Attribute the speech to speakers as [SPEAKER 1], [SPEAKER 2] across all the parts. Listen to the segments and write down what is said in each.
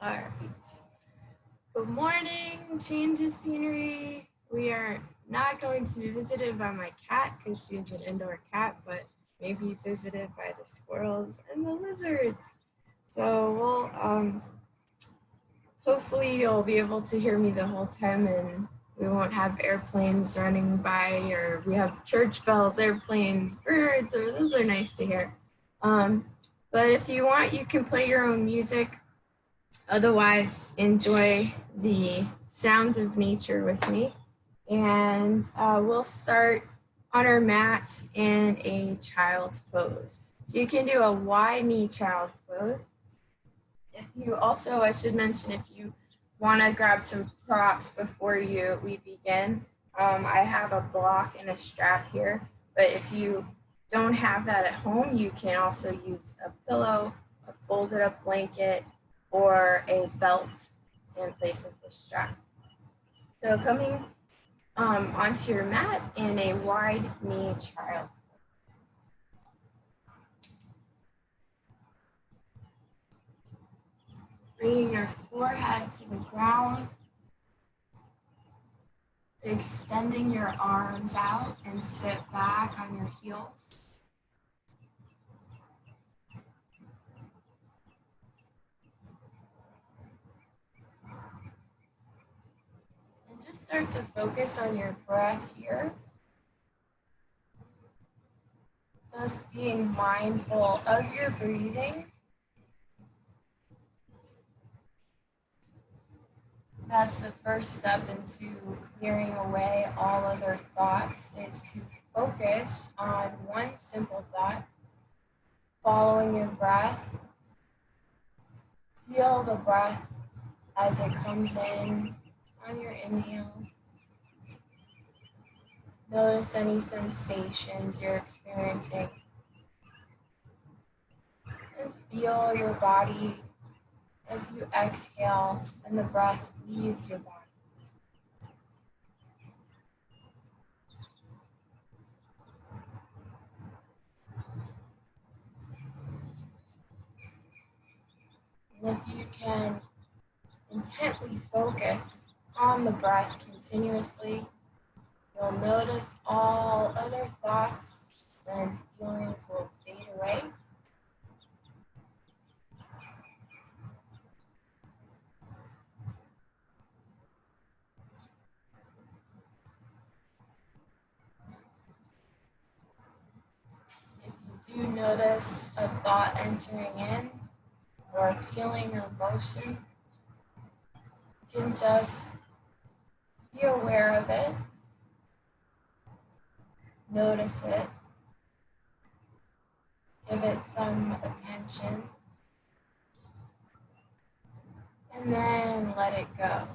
[SPEAKER 1] All right. Good morning. Change of scenery. We are not going to be visited by my cat because she's an indoor cat, but maybe visited by the squirrels and the lizards. So we'll hopefully you'll be able to hear me the whole time, and we won't have airplanes running by, or we have church bells, airplanes, birds, or those are nice to hear. But if you want, you can play your own music. Otherwise, enjoy the sounds of nature with me. And we'll start on our mats in a child's pose. So you can do a wide knee child's pose. If you also, I should mention, if you want to grab some props before we begin, I have a block and a strap here. But if you don't have that at home, you can also use a pillow, a folded up blanket, or a belt in place of the strap. So coming onto your mat in a wide knee child. Bringing your forehead to the ground, extending your arms out and sit back on your heels. And just start to focus on your breath here. Just being mindful of your breathing. That's the first step into clearing away all other thoughts, is to focus on one simple thought, following your breath. Feel the breath as it comes in on your inhale. Notice any sensations you're experiencing. And feel your body as you exhale and the breath leaves your body. And if you can intently focus on the breath continuously, you'll notice all other thoughts and feelings will fade away. If you do notice a thought entering in, or a feeling or emotion, you can just be aware of it, notice it, give it some attention, and then let it go.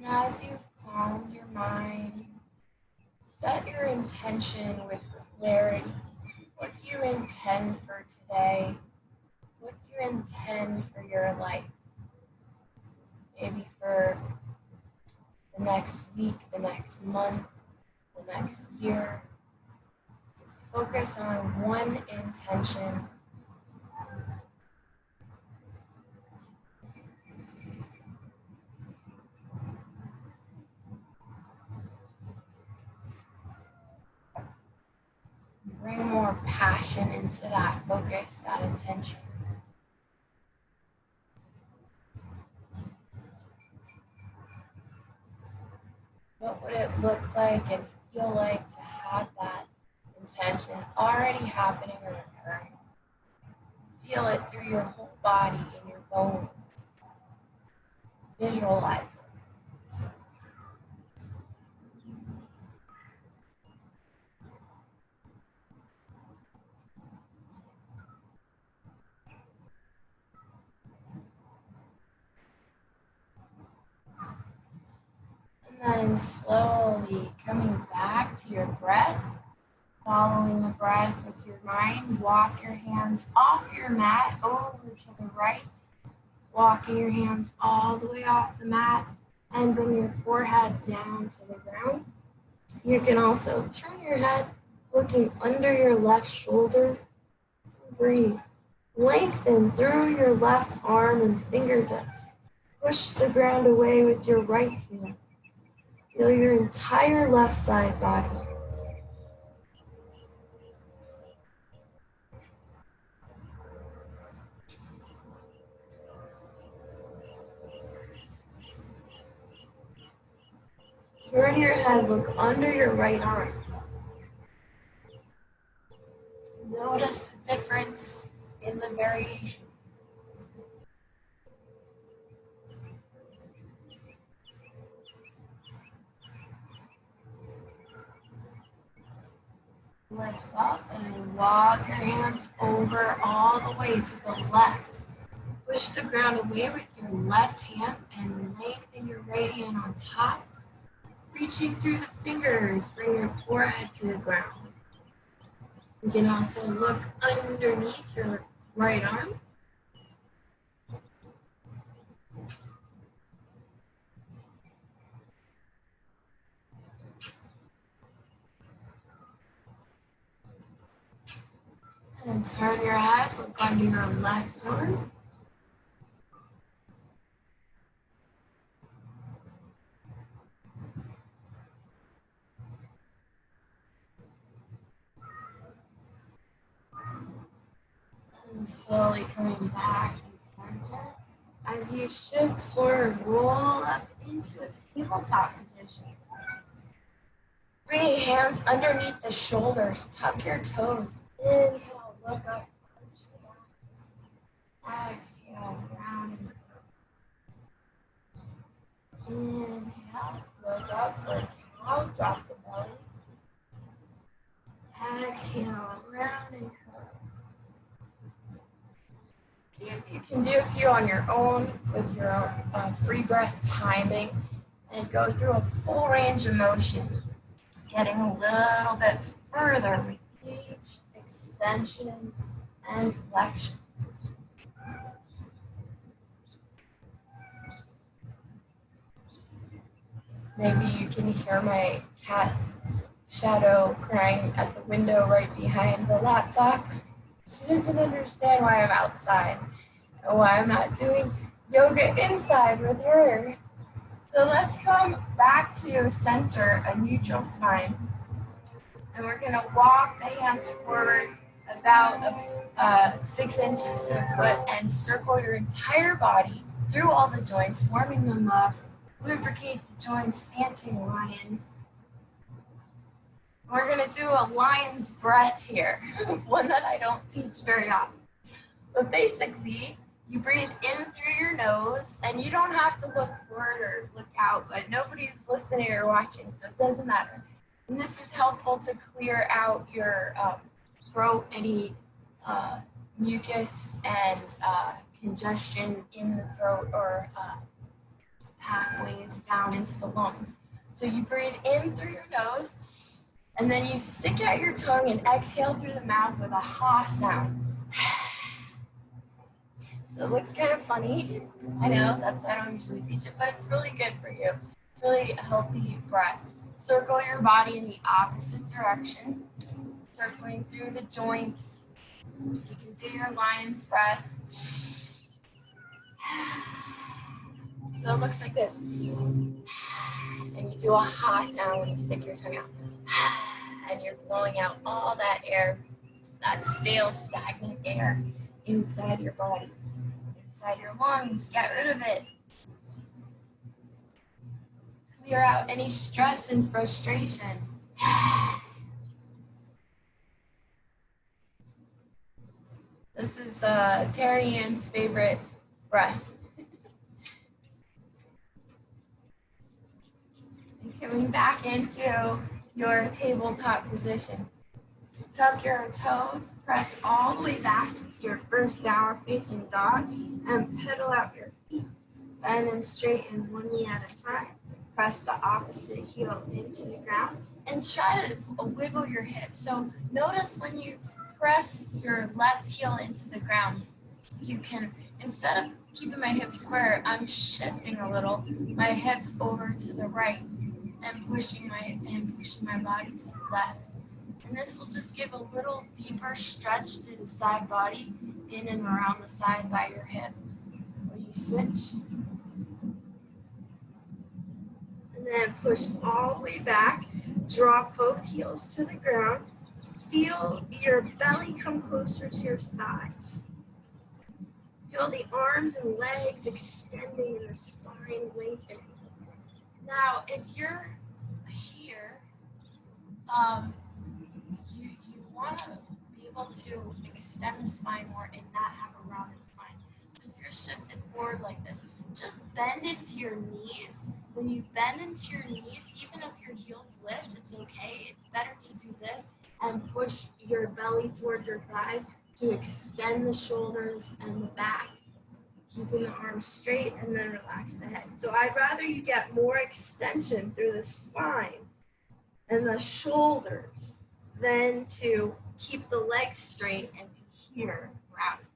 [SPEAKER 1] And as you calm your mind, set your intention with clarity. What do you intend for today? What do you intend for your life? Maybe for the next week, the next month, the next year. Just focus on one intention. Bring more passion into that focus, that intention. What would it look like and feel like to have that intention already happening or occurring? Feel it through your whole body and your bones. Visualize it. And then slowly coming back to your breath, following the breath with your mind. Walk your hands off your mat over to the right, walking your hands all the way off the mat, and bring your forehead down to the ground. You can also turn your head looking under your left shoulder. Breathe. Lengthen through your left arm and fingertips. Push the ground away with your right hand. Feel your entire left side body. Turn your head, look under your right arm. Notice the difference in the variation. Lift up and walk your hands over all the way to the left. Push the ground away with your left hand and lengthen your right hand on top. Reaching through the fingers, bring your forehead to the ground. You can also look underneath your right arm. And turn your head, look under your left arm. And slowly coming back to center. As you shift forward, roll up into a tabletop position. Bring your hands underneath the shoulders, tuck your toes. Inhale, look up, push the back. Exhale, round and curve. Inhale, look up for a cow, drop the belly. Exhale, round and curve. See if you can do a few on your own with your free breath timing and go through a full range of motion, getting a little bit further with each extension and flexion. Maybe you can hear my cat Shadow crying at the window right behind the laptop. She doesn't understand why I'm outside and why I'm not doing yoga inside with her. So let's come back to center, a neutral spine. And we're gonna walk the hands forward about 6 inches to a foot and circle your entire body through all the joints, warming them up, lubricate the joints, dancing lion. We're gonna do a lion's breath here, one that I don't teach very often. But basically, you breathe in through your nose, and you don't have to look forward or look out, but nobody's listening or watching, so it doesn't matter. And this is helpful to clear out your throat, any mucus and congestion in the throat or pathways down into the lungs. So you breathe in through your nose, and then you stick out your tongue and exhale through the mouth with a ha sound. So it looks kind of funny. I know, that's why I don't usually teach it, but it's really good for you. Really a healthy breath. Circle your body in the opposite direction, circling through the joints. You can do your lion's breath. So it looks like this. And you do a ha sound when you stick your tongue out. And you're blowing out all that air, that stale, stagnant air inside your body, inside your lungs. Get rid of it. Clear out any stress and frustration. This is Terry Ann's favorite breath. And coming back into your tabletop position. Tuck your toes, press all the way back into your first downward facing dog, and pedal out your feet. Bend and straighten one knee at a time. press the opposite heel into the ground and try to wiggle your hip. So notice when you press your left heel into the ground, you can, instead of keeping my hips square, I'm shifting a little my hips over to the right and pushing my body to the left. And this will just give a little deeper stretch through the side body, in and around the side by your hip. When you switch. And then push all the way back, drop both heels to the ground. Feel your belly come closer to your thighs. Feel the arms and legs extending and the spine lengthening. Now, if you're here, you want to be able to extend the spine more and not have a rounded spine. So if you're shifted forward like this, just bend into your knees. When you bend into your knees, even if your heels lift, it's okay. It's better to do this and push your belly toward your thighs to extend the shoulders and the back, keeping the arms straight, and then relax the head. So I'd rather you get more extension through the spine and the shoulders than to keep the legs straight and be here rounded.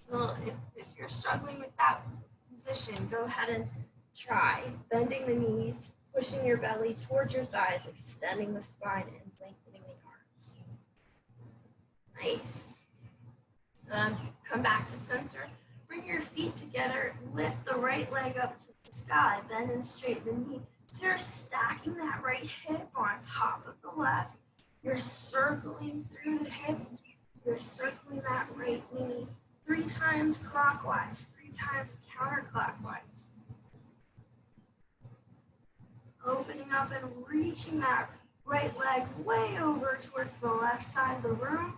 [SPEAKER 1] So if you're struggling with that position, go ahead and try bending the knees, pushing your belly towards your thighs, extending the spine, and lengthening the arms. Nice. Come back to center. Bring your feet together. Lift the right leg up to the sky. Bend and straighten the knee. So you're stacking that right hip on top of the left. You're circling through the hip. You're circling that right knee 3 times clockwise, 3 times counterclockwise. Opening up and reaching that right leg way over towards the left side of the room.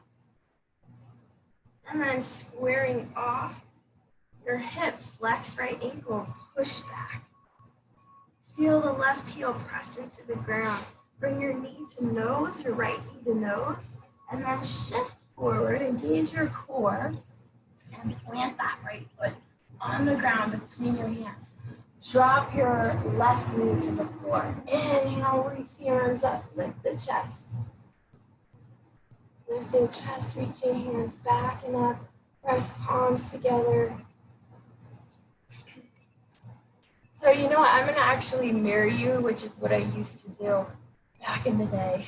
[SPEAKER 1] And then squaring off your hip, flex right ankle, push back. Feel the left heel press into the ground. Bring your knee to nose, your right knee to nose, and then shift forward, engage your core, and plant that right foot on the ground between your hands. Drop your left knee to the floor. Inhale, reach the arms up, lift the chest. Lifting chest, reaching hands back and up. Press palms together. So you know what, I'm gonna actually mirror you, which is what I used to do back in the day.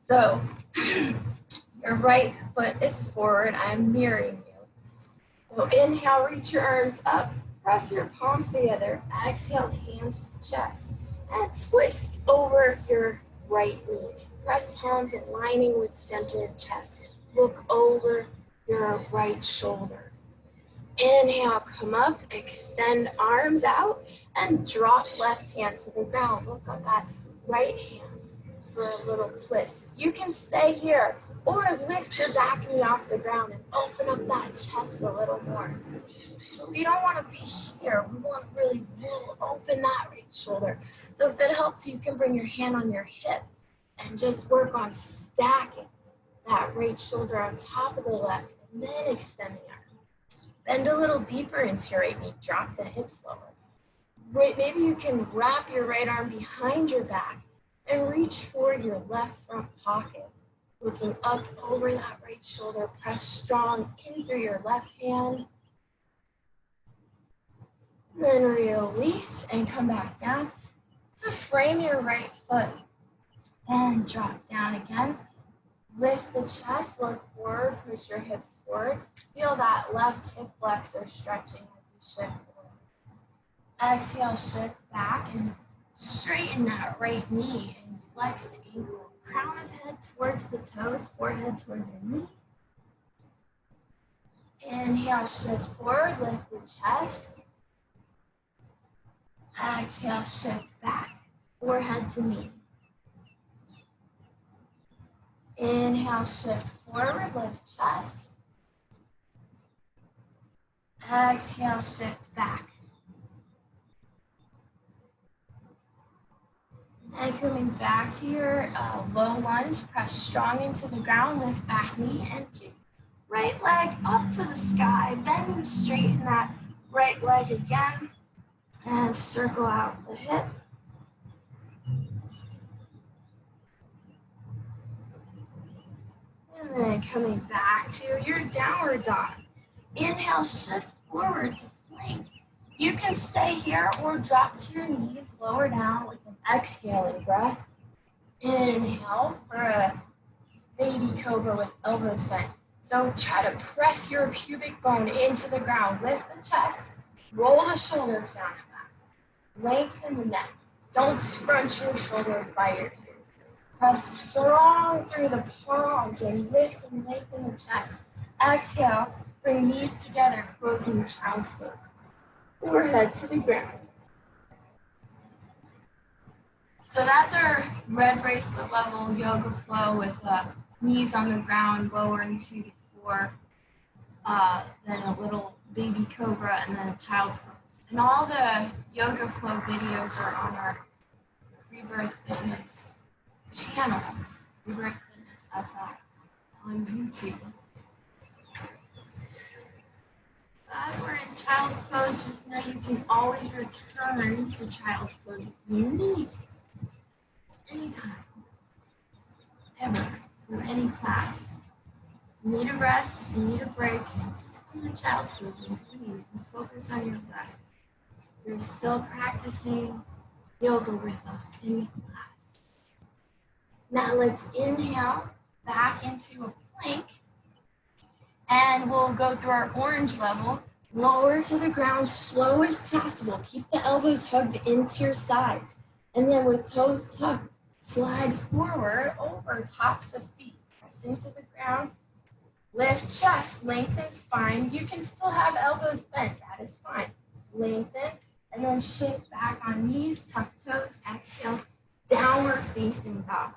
[SPEAKER 1] So your right foot is forward, I'm mirroring you. So inhale, reach your arms up, press your palms together. Exhale, hands to chest, and twist over your right knee. Press palms aligning with center of chest. Look over your right shoulder. Inhale, come up, extend arms out, and drop left hand to the ground. Look at that right hand for a little twist. You can stay here or lift your back knee off the ground and open up that chest a little more. So we don't want to be here. We want to really open that right shoulder. So if it helps, you can bring your hand on your hip and just work on stacking that right shoulder on top of the left and then extending it. Bend a little deeper into your right knee, drop the hips lower. Maybe you can wrap your right arm behind your back and reach for your left front pocket. Looking up over that right shoulder, press strong in through your left hand. Then release and come back down to frame your right foot. And drop down again. Lift the chest, look forward, push your hips forward. Feel that left hip flexor stretching as you shift forward. Exhale, shift back and straighten that right knee and flex the ankle. Crown of head towards the toes, forehead towards your knee. Inhale, shift forward, lift the chest. Exhale, shift back, forehead to knee. Inhale, shift forward, lift chest. Exhale, shift back. And coming back to your low lunge, press strong into the ground, lift back knee and kick. Right leg up to the sky, bend and straighten that right leg again. And circle out the hip. then coming back to your downward dog. Inhale, shift forward to plank. You can stay here or drop to your knees, lower down with an exhaling breath. Inhale for a baby cobra with elbows bent. So try to press your pubic bone into the ground. Lift the chest, roll the shoulders down and back. Lengthen the neck. Don't scrunch your shoulders by your ears. Press strong through the palms and lift and lengthen the chest. Exhale, bring knees together, closing child's pose. Forehead to the ground. So that's our red bracelet level yoga flow with knees on the ground, lower into the floor, then a little baby cobra, and then a child's pose. And all the yoga flow videos are on our Rebirth Fitness channel, Rebirth Fitness LLC on YouTube. As we're in child's pose, just know you can always return to child's pose if you need to. Anytime, ever, through any class. If you need a rest, if you need a break, just come to child's pose and breathe and focus on your breath. You're still practicing yoga with us in class. Now let's inhale back into a plank, and we'll go through our orange level. Lower to the ground, slow as possible. Keep the elbows hugged into your sides. And then with toes tucked, slide forward over tops of feet. Press into the ground. Lift chest, lengthen spine. You can still have elbows bent. That is fine. Lengthen. And then shift back on knees, tuck toes. Exhale, downward facing dog.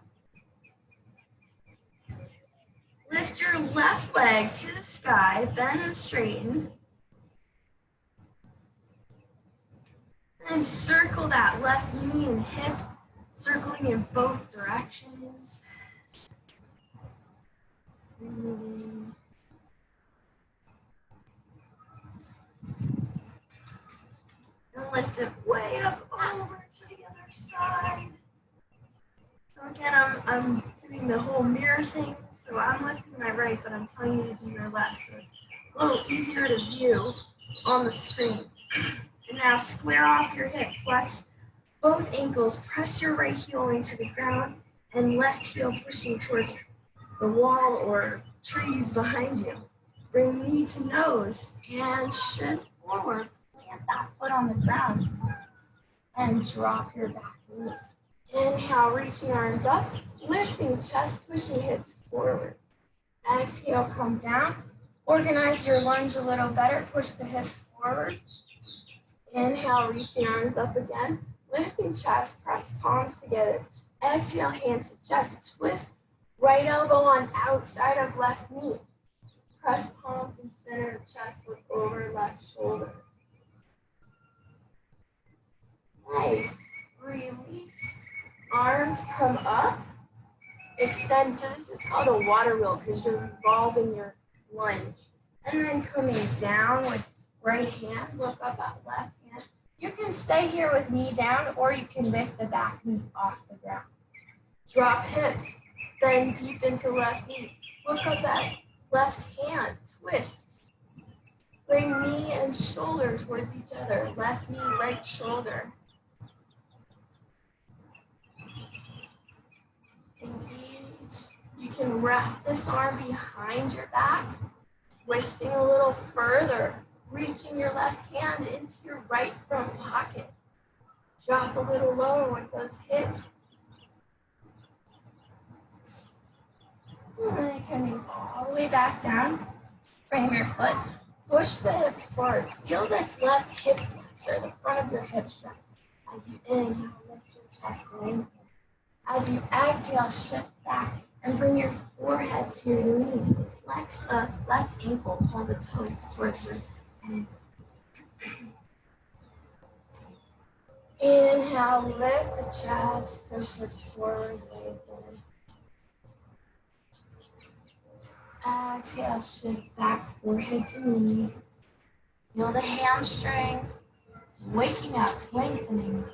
[SPEAKER 1] Lift your left leg to the sky. Bend and straighten. And circle that left knee and hip, circling in both directions. Breathing. And lift it way up over to the other side. So again, I'm doing the whole mirror thing. So I'm lifting my right, but I'm telling you to do your left. So it's a little easier to view on the screen. And now square off your hip, flex both ankles, press your right heel into the ground and left heel pushing towards the wall or trees behind you. Bring knee to nose and shift forward. Plant that foot on the ground and drop your back knee. Inhale, reaching arms up, lifting chest, pushing hips forward. Exhale, come down. Organize your lunge a little better, push the hips forward. Inhale, reaching arms up again, lifting chest, press palms together. Exhale, hands to chest, twist, right elbow on outside of left knee. Press palms in center of chest, look over left shoulder. Nice. Release. Arms come up. Extend. So this is called a water wheel because you're revolving your lunge. And then coming down with right hand, look up at left hand. You can stay here with knee down, or you can lift the back knee off the ground. Drop hips, bend deep into left knee. Look up at left hand, twist. Bring knee and shoulder towards each other. Left knee, right shoulder. Engage. You can wrap this arm behind your back, twisting a little further. Reaching your left hand into your right front pocket. Drop a little lower with those hips. And then coming all the way back down. Frame your foot. Push the hips forward. Feel this left hip flexor, the front of your hip stretch. As you inhale, lift your chest lengthen. As you exhale, shift back and bring your forehead to your knee. Flex the left ankle, pull the toes towards your inhale, lift the chest, push hips forward, lengthen. Exhale, shift back, forehead to knee. Feel the hamstring, waking up, lengthening.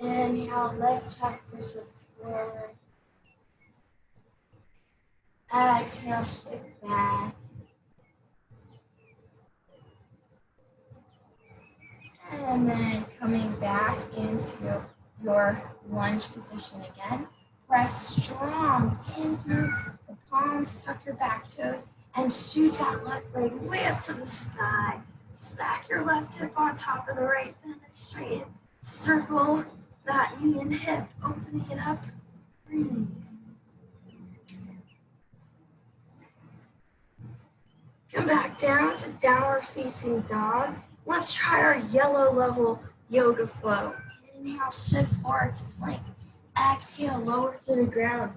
[SPEAKER 1] Inhale, lift chest, push hips forward. Exhale, shift back. And then coming back into your lunge position again. Press strong in through the palms, tuck your back toes, and shoot that left leg way up to the sky. Stack your left hip on top of the right, bend it straight. Circle that union hip, opening it up. Breathe. Come back down to downward facing dog. Let's try our yellow level yoga flow. Inhale, shift forward to plank. Exhale, lower to the ground.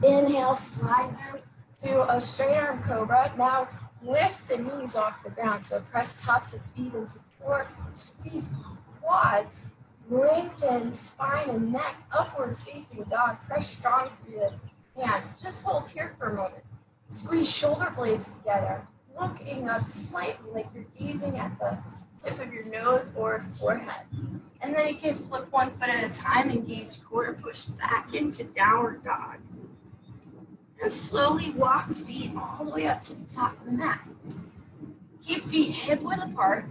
[SPEAKER 1] Inhale, slide through to a straight arm cobra. Now lift the knees off the ground. So press tops of feet into the floor. Squeeze quads. Lengthen spine and neck. Upward facing dog. Press strong through the hands. Just hold here for a moment. Squeeze shoulder blades together. Looking up slightly like you're gazing at the tip of your nose or forehead. And then you can flip one foot at a time, engage core, push back into downward dog. And slowly walk feet all the way up to the top of the mat. Keep feet hip width apart.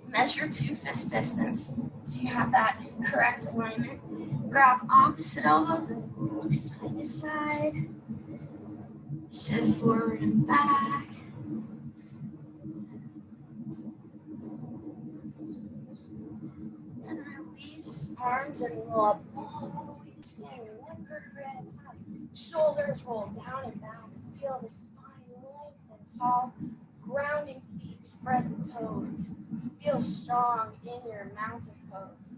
[SPEAKER 1] Measure 2 fist distance so you have that correct alignment. Grab opposite elbows and walk side to side. Shift forward and back. And release arms and roll up all the way to standing. One vertebrae at a time. Shoulders roll down and down. Feel the spine lengthen tall. Grounding feet, spread the toes. Feel strong in your mountain pose.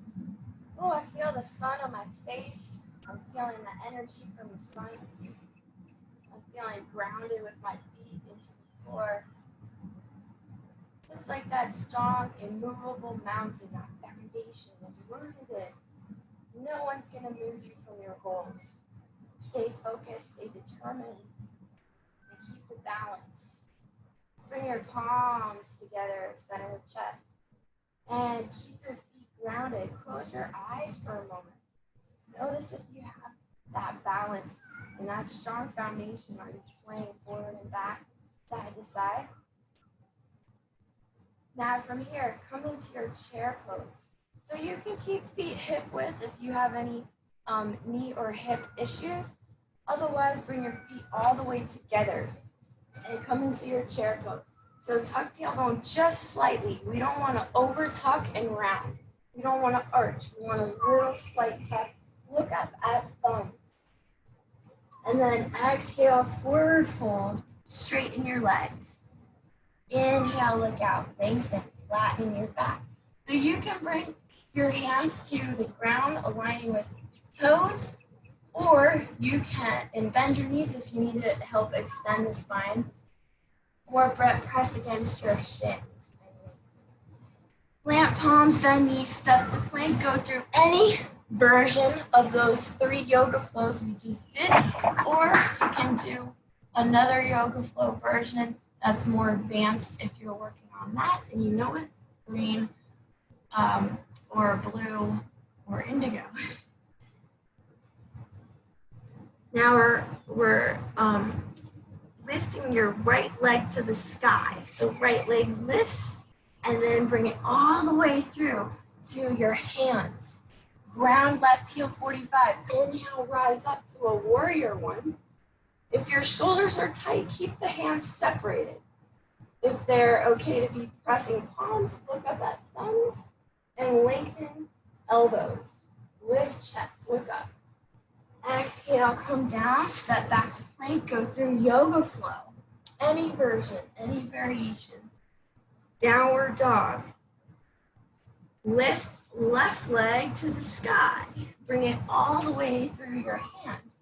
[SPEAKER 1] Oh, I feel the sun on my face. I'm feeling the energy from the sun. I'm feeling grounded with my feet into the floor. Just like that strong, immovable mountain, that foundation is rooted in. No one's going to move you from your goals. Stay focused, stay determined, and keep the balance. Bring your palms together, center of chest, and keep your feet grounded. Close your eyes for a moment. Notice if you have that balance and that strong foundation. Are you swaying forward and back, side to side? Now from here, come into your chair pose. So you can keep feet hip width if you have any knee or hip issues. Otherwise, bring your feet all the way together and come into your chair pose. So tuck tailbone just slightly. We don't want to over tuck and round. We don't want to arch. We want a little slight tuck. Look up at thumb. And then exhale, forward fold, straighten your legs. Inhale, look out, lengthen, flatten your back. So you can bring your hands to the ground, aligning with toes, or you can, and bend your knees if you need to help extend the spine, or press against your shins. Plant palms, bend knees, step to plank, go through any version of those 3 yoga flows we just did, or you can do another yoga flow version that's more advanced if you're working on that and you know it, green or blue or indigo. Now we're lifting your right leg to the sky. So right leg lifts and then bring it all the way through to your hands. Ground left heel 45. Inhale, rise up to a warrior one. If your shoulders are tight, keep the hands separated. If they're okay to be pressing palms, look up at thumbs and lengthen elbows. Lift chest, look up. Exhale, come down, step back to plank, go through yoga flow. Any version, any variation. Downward dog. Lift left leg to the sky. Bring it all the way through your hands.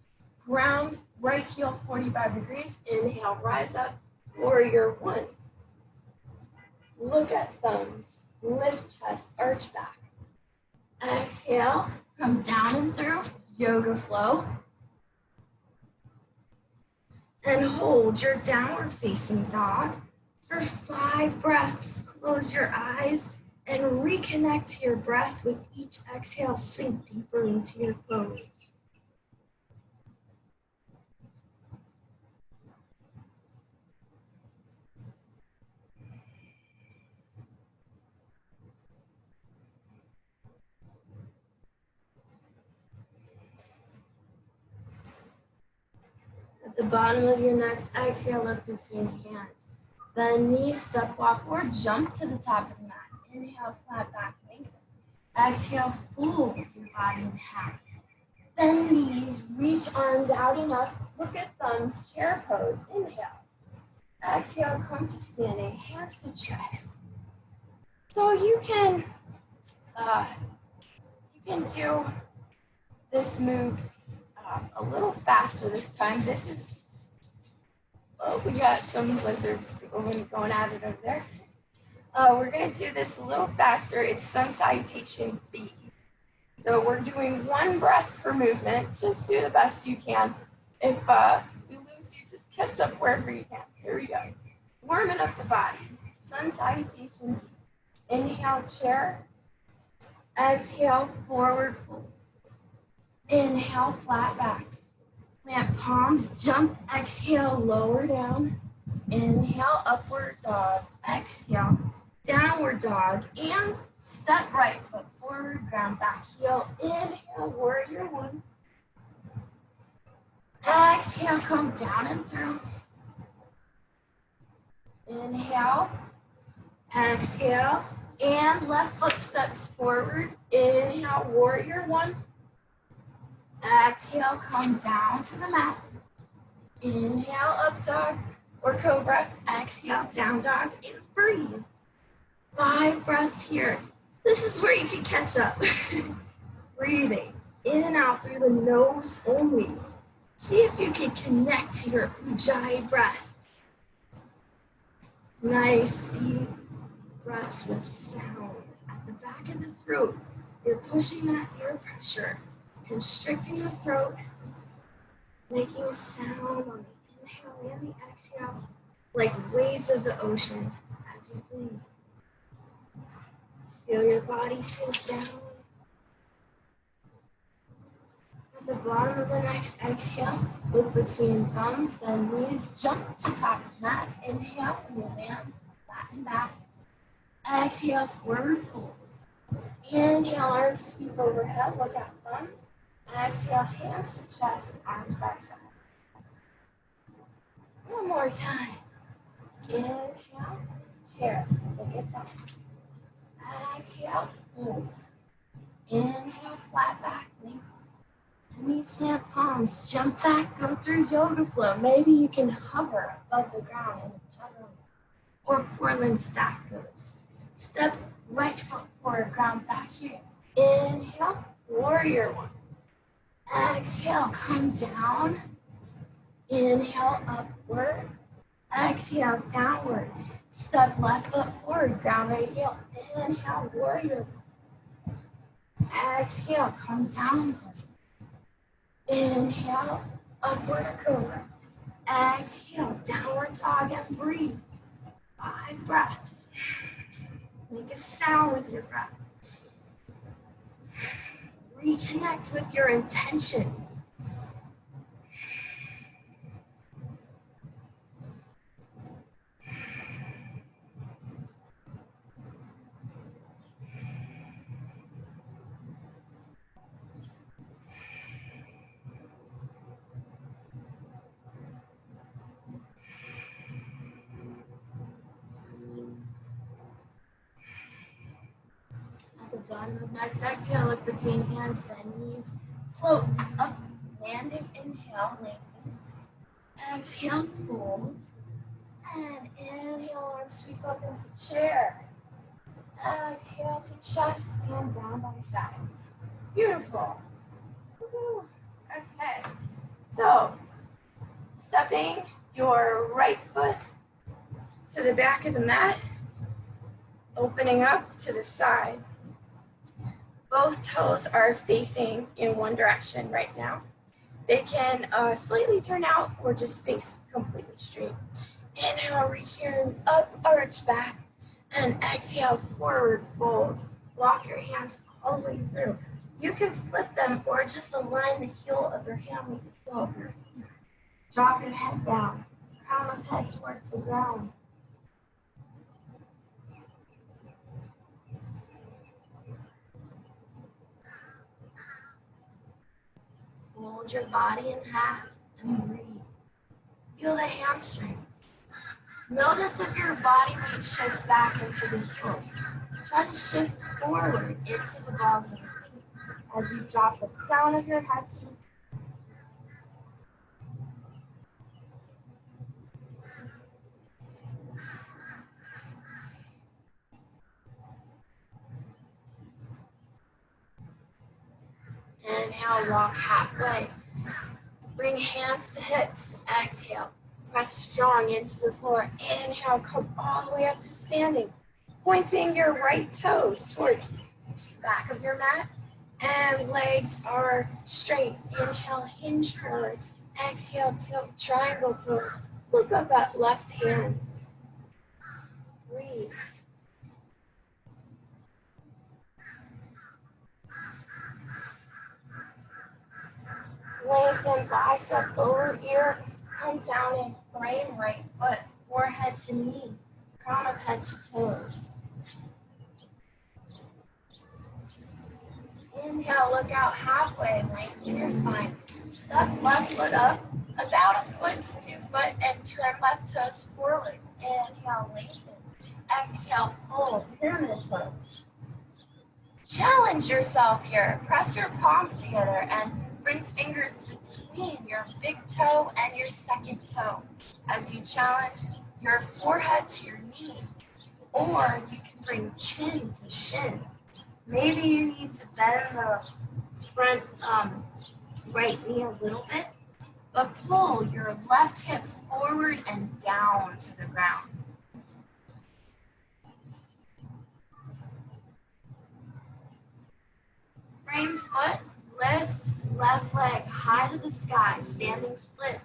[SPEAKER 1] Ground right heel 45 degrees. Inhale, rise up, warrior one. Look at thumbs. Lift chest, arch back. Exhale, come down and through, yoga flow. And hold your downward facing dog for 5 breaths. Close your eyes and reconnect to your breath with each exhale. Sink deeper into your pose. the bottom of your next exhale, look between hands. Then knees, step, walk, or jump to the top of the mat. Inhale, flat back, lengthen. Exhale, fold your body in half. Bend knees, reach arms out and up. Look at thumbs, chair pose. Inhale. Exhale, come to standing, hands to chest. So you can do this move a little faster this time. This is, we got some lizards going at it over there. We're going to do this a little faster. It's sun salutation B. So we're doing 1 breath per movement. Just do the best you can. If we lose you, just catch up wherever you can. Here we go. Warming up the body. Sun salutation B. Inhale, chair. Exhale, forward fold. Inhale, flat back. Plant palms, jump, exhale, lower down. Inhale, upward dog. Exhale, downward dog. And step right foot forward, ground back heel. Inhale, warrior 1. Exhale, come down and through. Inhale, exhale, and left foot steps forward. Inhale, warrior 1. Exhale, come down to the mat. Inhale, up dog or cobra. Exhale, down dog, and breathe. 5 breaths here. This is where you can catch up. Breathing in and out through the nose only. See if you can connect to your Ujjayi breath. Nice deep breaths with sound at the back of the throat. You're pushing that air pressure, constricting the throat, making a sound on the inhale and the exhale, like waves of the ocean as you breathe. Feel your body sink down. At the bottom of the next exhale, look between thumbs, then knees, jump to top of mat. Inhale, and you land, flatten back. Exhale, forward fold. Inhale, arms sweep overhead, look at thumbs. Exhale, hands to chest, arms back side. One more time. Inhale, chair, look at thumbs. Exhale, fold. Inhale, flat back, lengthen. Knees, plant palms, jump back, go through yoga flow. Maybe you can hover above the ground in a chaturanga or 4-limb staff pose. Step right foot forward, ground back here. Inhale, warrior 1. Exhale, come down. Inhale, upward. Exhale, downward. Step left foot forward, ground right heel. Inhale, warrior 1. Exhale, come down. Inhale, upward cobra. Exhale, downward dog and breathe. 5 breaths. Make a sound with your breath. Reconnect with your intention. Bottom of next exhale, look between hands, bend knees, float up, landing, inhale, lengthen. Exhale, fold. And inhale, arms sweep up into chair. Exhale to chest and down by sides. Beautiful. Woo-hoo. Okay. So, stepping your right foot to the back of the mat, opening up to the side. Both toes are facing in one direction right now. They can slightly turn out or just face completely straight. Inhale, reach your arms up, arch back, and exhale, forward fold. Walk your hands all the way through. You can flip them or just align the heel of your hand with the heel of your finger. Drop your head down, crown of head towards the ground. Fold your body in half and breathe. Feel the hamstrings. Notice if your body weight shifts back into the heels. Try to shift forward into the balls of your feet as you drop the crown of your head to inhale, walk halfway. Bring hands to hips. Exhale. Press strong into the floor. Inhale, come all the way up to standing. Pointing your right toes towards the back of your mat. And legs are straight. Inhale, hinge forward. Exhale, tilt triangle pose. Look up at left hand. Breathe. Lengthen bicep over ear. Come down and frame right foot. Forehead to knee. Crown of head to toes. Inhale, look out halfway. Lengthen your spine. Step left foot up. About a foot to 2 foot and turn left toes forward. Inhale, lengthen. Exhale, fold. Pyramid pose. Challenge yourself here. Press your palms together and bring fingers between your big toe and your second toe as you challenge your forehead to your knee. Or you can bring chin to shin. Maybe you need to bend the front right knee a little bit, but pull your left hip forward and down to the ground. Frame foot, lift left leg high to the sky, standing split.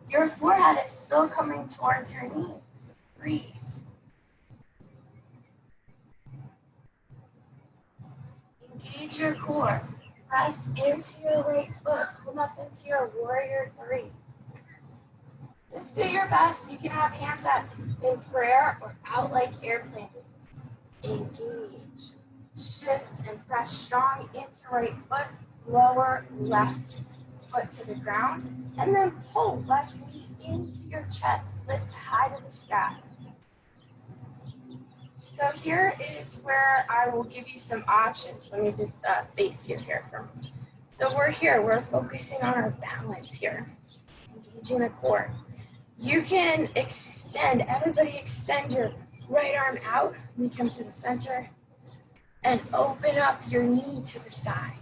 [SPEAKER 1] Your forehead is still coming towards your knee. Breathe. Engage your core. Press into your right foot. Come up into your warrior three. Just do your best. You can have hands up in prayer or out like airplane wings. Engage. Shift and press strong into right foot. Lower left foot to the ground. And then pull left knee into your chest. Lift high to the sky. So here is where I will give you some options. Let me just face you here for a moment. So we're here. We're focusing on our balance here. Engaging the core. You can extend. Everybody extend your right arm out. We come to the center. And open up your knee to the side.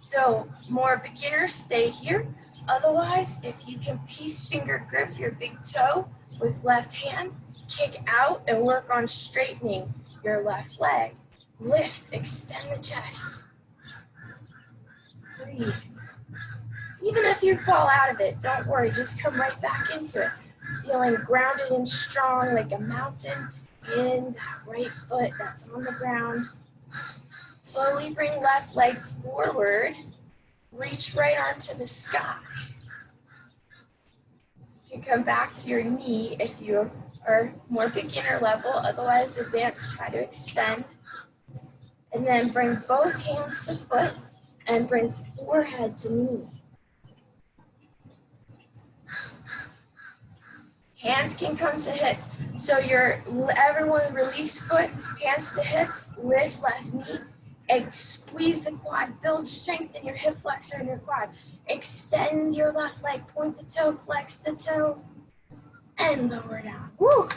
[SPEAKER 1] So more beginners, stay here. Otherwise, if you can piece finger grip your big toe with left hand, kick out and work on straightening your left leg. Lift, extend the chest. Breathe. Even if you fall out of it, don't worry, just come right back into it. Feeling grounded and strong like a mountain in that right foot that's on the ground. Slowly bring left leg forward. Reach right arm to the sky. You can come back to your knee if you are more beginner level. Otherwise, advanced, try to extend. And then bring both hands to foot and bring forehead to knee. Hands can come to hips. So everyone release foot, hands to hips, lift left knee, and squeeze the quad, build strength in your hip flexor and your quad. Extend your left leg, point the toe, flex the toe, and lower down. Woo!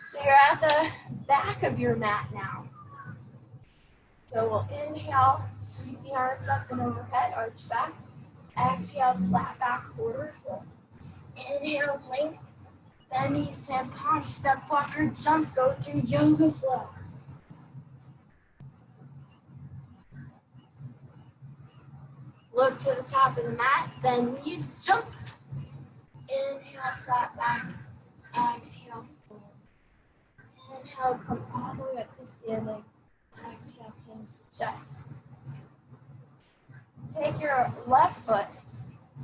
[SPEAKER 1] So you're at the back of your mat now. So we'll inhale, sweep the arms up and overhead, arch back. Exhale, flat back, forward fold. Inhale, length, bend knees to hand palms, step walker, jump, go through yoga flow. Look to the top of the mat, bend knees, jump. Inhale, flat back, exhale, fold. Inhale, come all the way up to standing. Exhale, hands to chest. Take your left foot,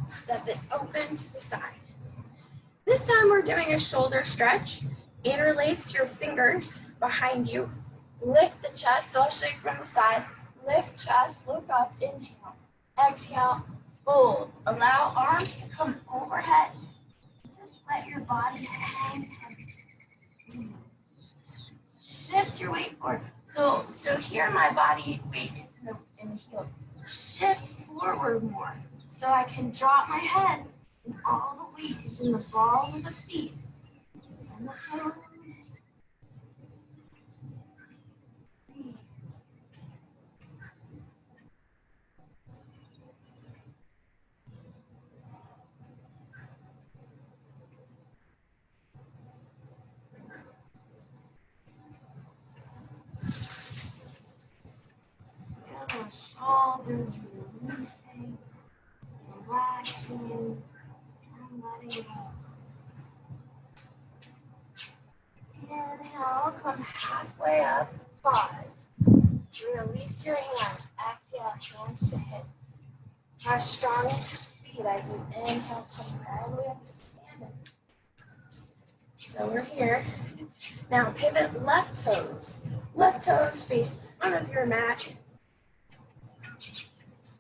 [SPEAKER 1] step it open to the side. This time we're doing a shoulder stretch. Interlace your fingers behind you. Lift the chest, so I'll show you from the side. Lift chest, look up, inhale. Exhale, fold. Allow arms to come overhead. let your body hang heavy. Shift your weight forward. So here my body weight is in the heels. Shift forward more so I can drop my head and all the weight is in the balls of the feet and the toes. And the shoulders releasing, relaxing, and letting go. Inhale, come halfway up, pause. Release your hands, exhale, hands to hips. Press strong into the feet as you inhale, come all the way up to standing. So we're here. Now pivot left toes. Left toes face the front of your mat.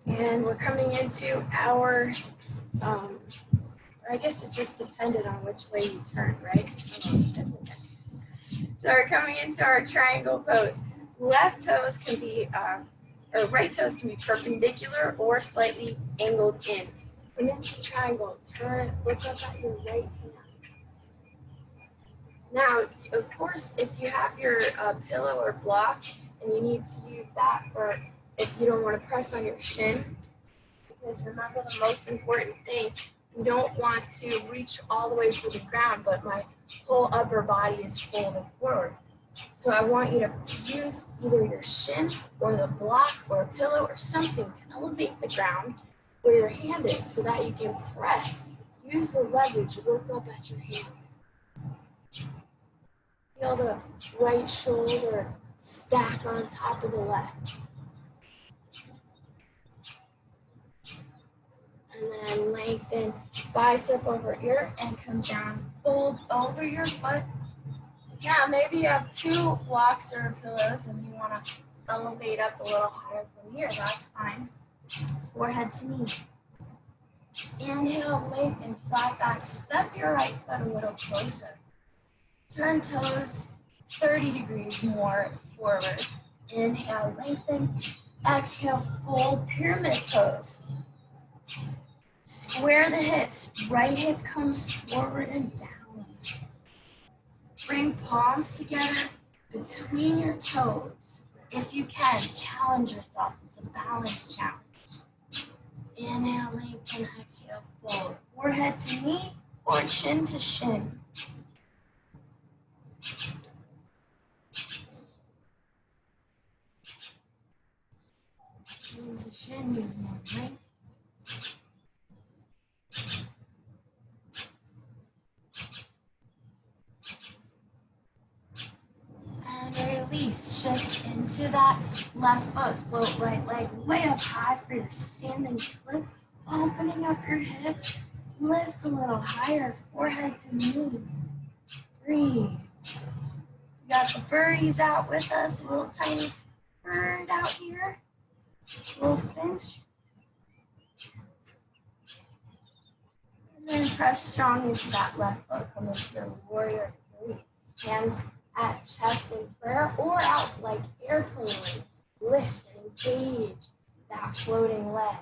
[SPEAKER 1] And we're coming into our, or I guess it just depended on which way you turn, right? That's okay. So we're coming into our triangle pose. Left toes can be, or right toes can be perpendicular or slightly angled in. Come into triangle, turn, look up at your right hand. Now, of course, if you have your pillow or block and you need to use that for if you don't want to press on your shin, because remember the most important thing, you don't want to reach all the way for the ground, but my whole upper body is folded forward. So I want you to use either your shin or the block or a pillow or something to elevate the ground where your hand is so that you can press. Use the leverage, look up at your hand. Feel the right shoulder stack on top of the left. And then lengthen bicep over ear and come down. Fold over your foot. Now maybe you have two blocks or pillows and you want to elevate up a little higher from here. That's fine. Forehead to knee. Inhale, lengthen, flat back. Step your right foot a little closer. Turn toes 30 degrees more forward. Inhale, lengthen. Exhale, fold, pyramid pose. Square the hips. Right hip comes forward and down. Bring palms together between your toes. If you can, challenge yourself. It's a balance challenge. Inhale, lengthen, exhale, fold. Forehead to knee or chin to shin. Chin to shin, use more length. And release, shift into that left foot, float right leg way up high for your standing split, opening up your hip, lift a little higher, forehead to knee, breathe. We got the birdies out with us, a little tiny bird out here, little finch. And then press strong into that left foot, come into your warrior three, hands at chest in prayer or out like airplane wings. Lift and engage that floating leg.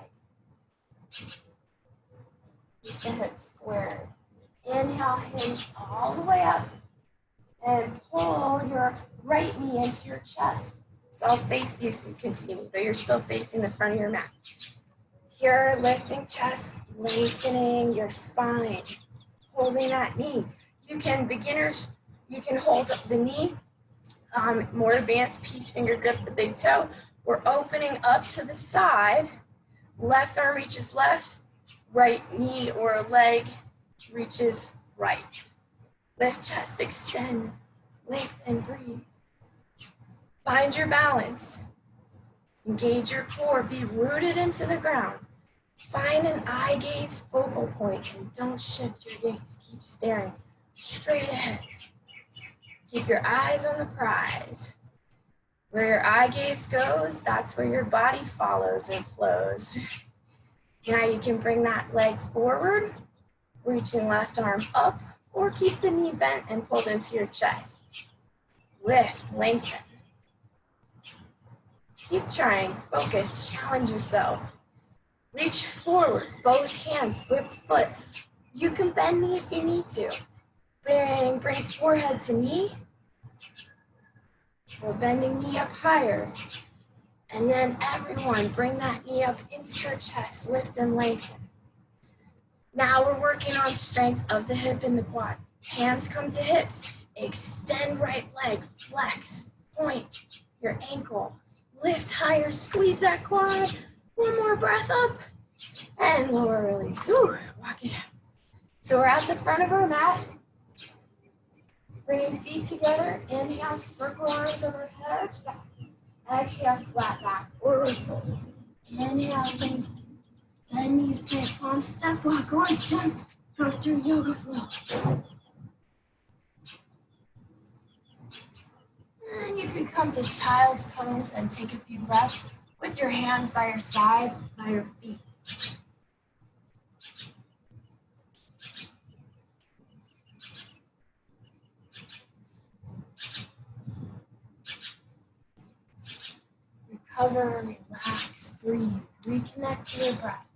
[SPEAKER 1] Keep the hips squared. Inhale, hinge all the way up and pull your right knee into your chest. So I'll face you so you can see me, but you're still facing the front of your mat. Here, lifting chest, lengthening your spine, holding that knee. You can hold up the knee, more advanced peace finger grip the big toe. We're opening up to the side. Left arm reaches left, right knee or leg reaches right. Lift chest, extend, lengthen, breathe. Find your balance. Engage your core, be rooted into the ground. Find an eye gaze focal point and don't shift your gaze. Keep staring straight ahead. Keep your eyes on the prize. Where your eye gaze goes, that's where your body follows and flows. Now you can bring that leg forward, reaching left arm up or keep the knee bent and pulled into your chest. Lift, lengthen. Keep trying, focus, challenge yourself. Reach forward, both hands, grip foot. You can bend knee if you need to. Bring forehead to knee. We're bending knee up higher. And then everyone, bring that knee up into your chest, lift and lengthen. Now we're working on strength of the hip and the quad. Hands come to hips. Extend right leg, flex, point your ankle. Lift higher, squeeze that quad. One more breath up. And lower release. Ooh, walk it out. So we're at the front of our mat. Bringing feet together. Inhale, circle arms overhead. Exhale, flat back, forward fold. Inhale, lengthen. Bend knees, plant palms, step, walk, or jump. Go through yoga flow. And you can come to child's pose and take a few breaths with your hands by your side, by your feet. Recover, relax, breathe, reconnect to your breath.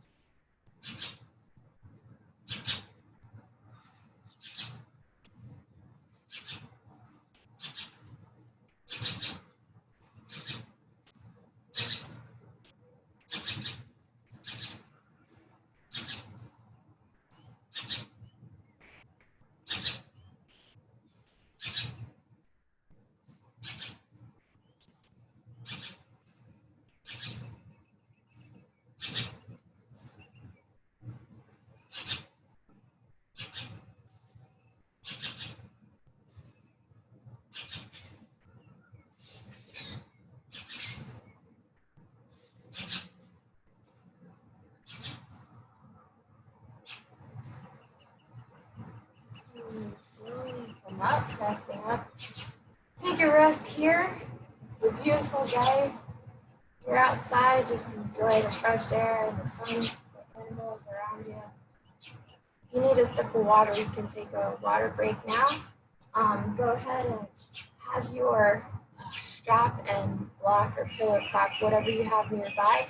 [SPEAKER 1] Slowly come up, pressing up. Take a rest here. It's a beautiful day. You're outside, just enjoy the fresh air and the sun, the animals around you. If you need a sip of water, you can take a water break now. Go ahead and have your strap and block or pillow prop, whatever you have nearby.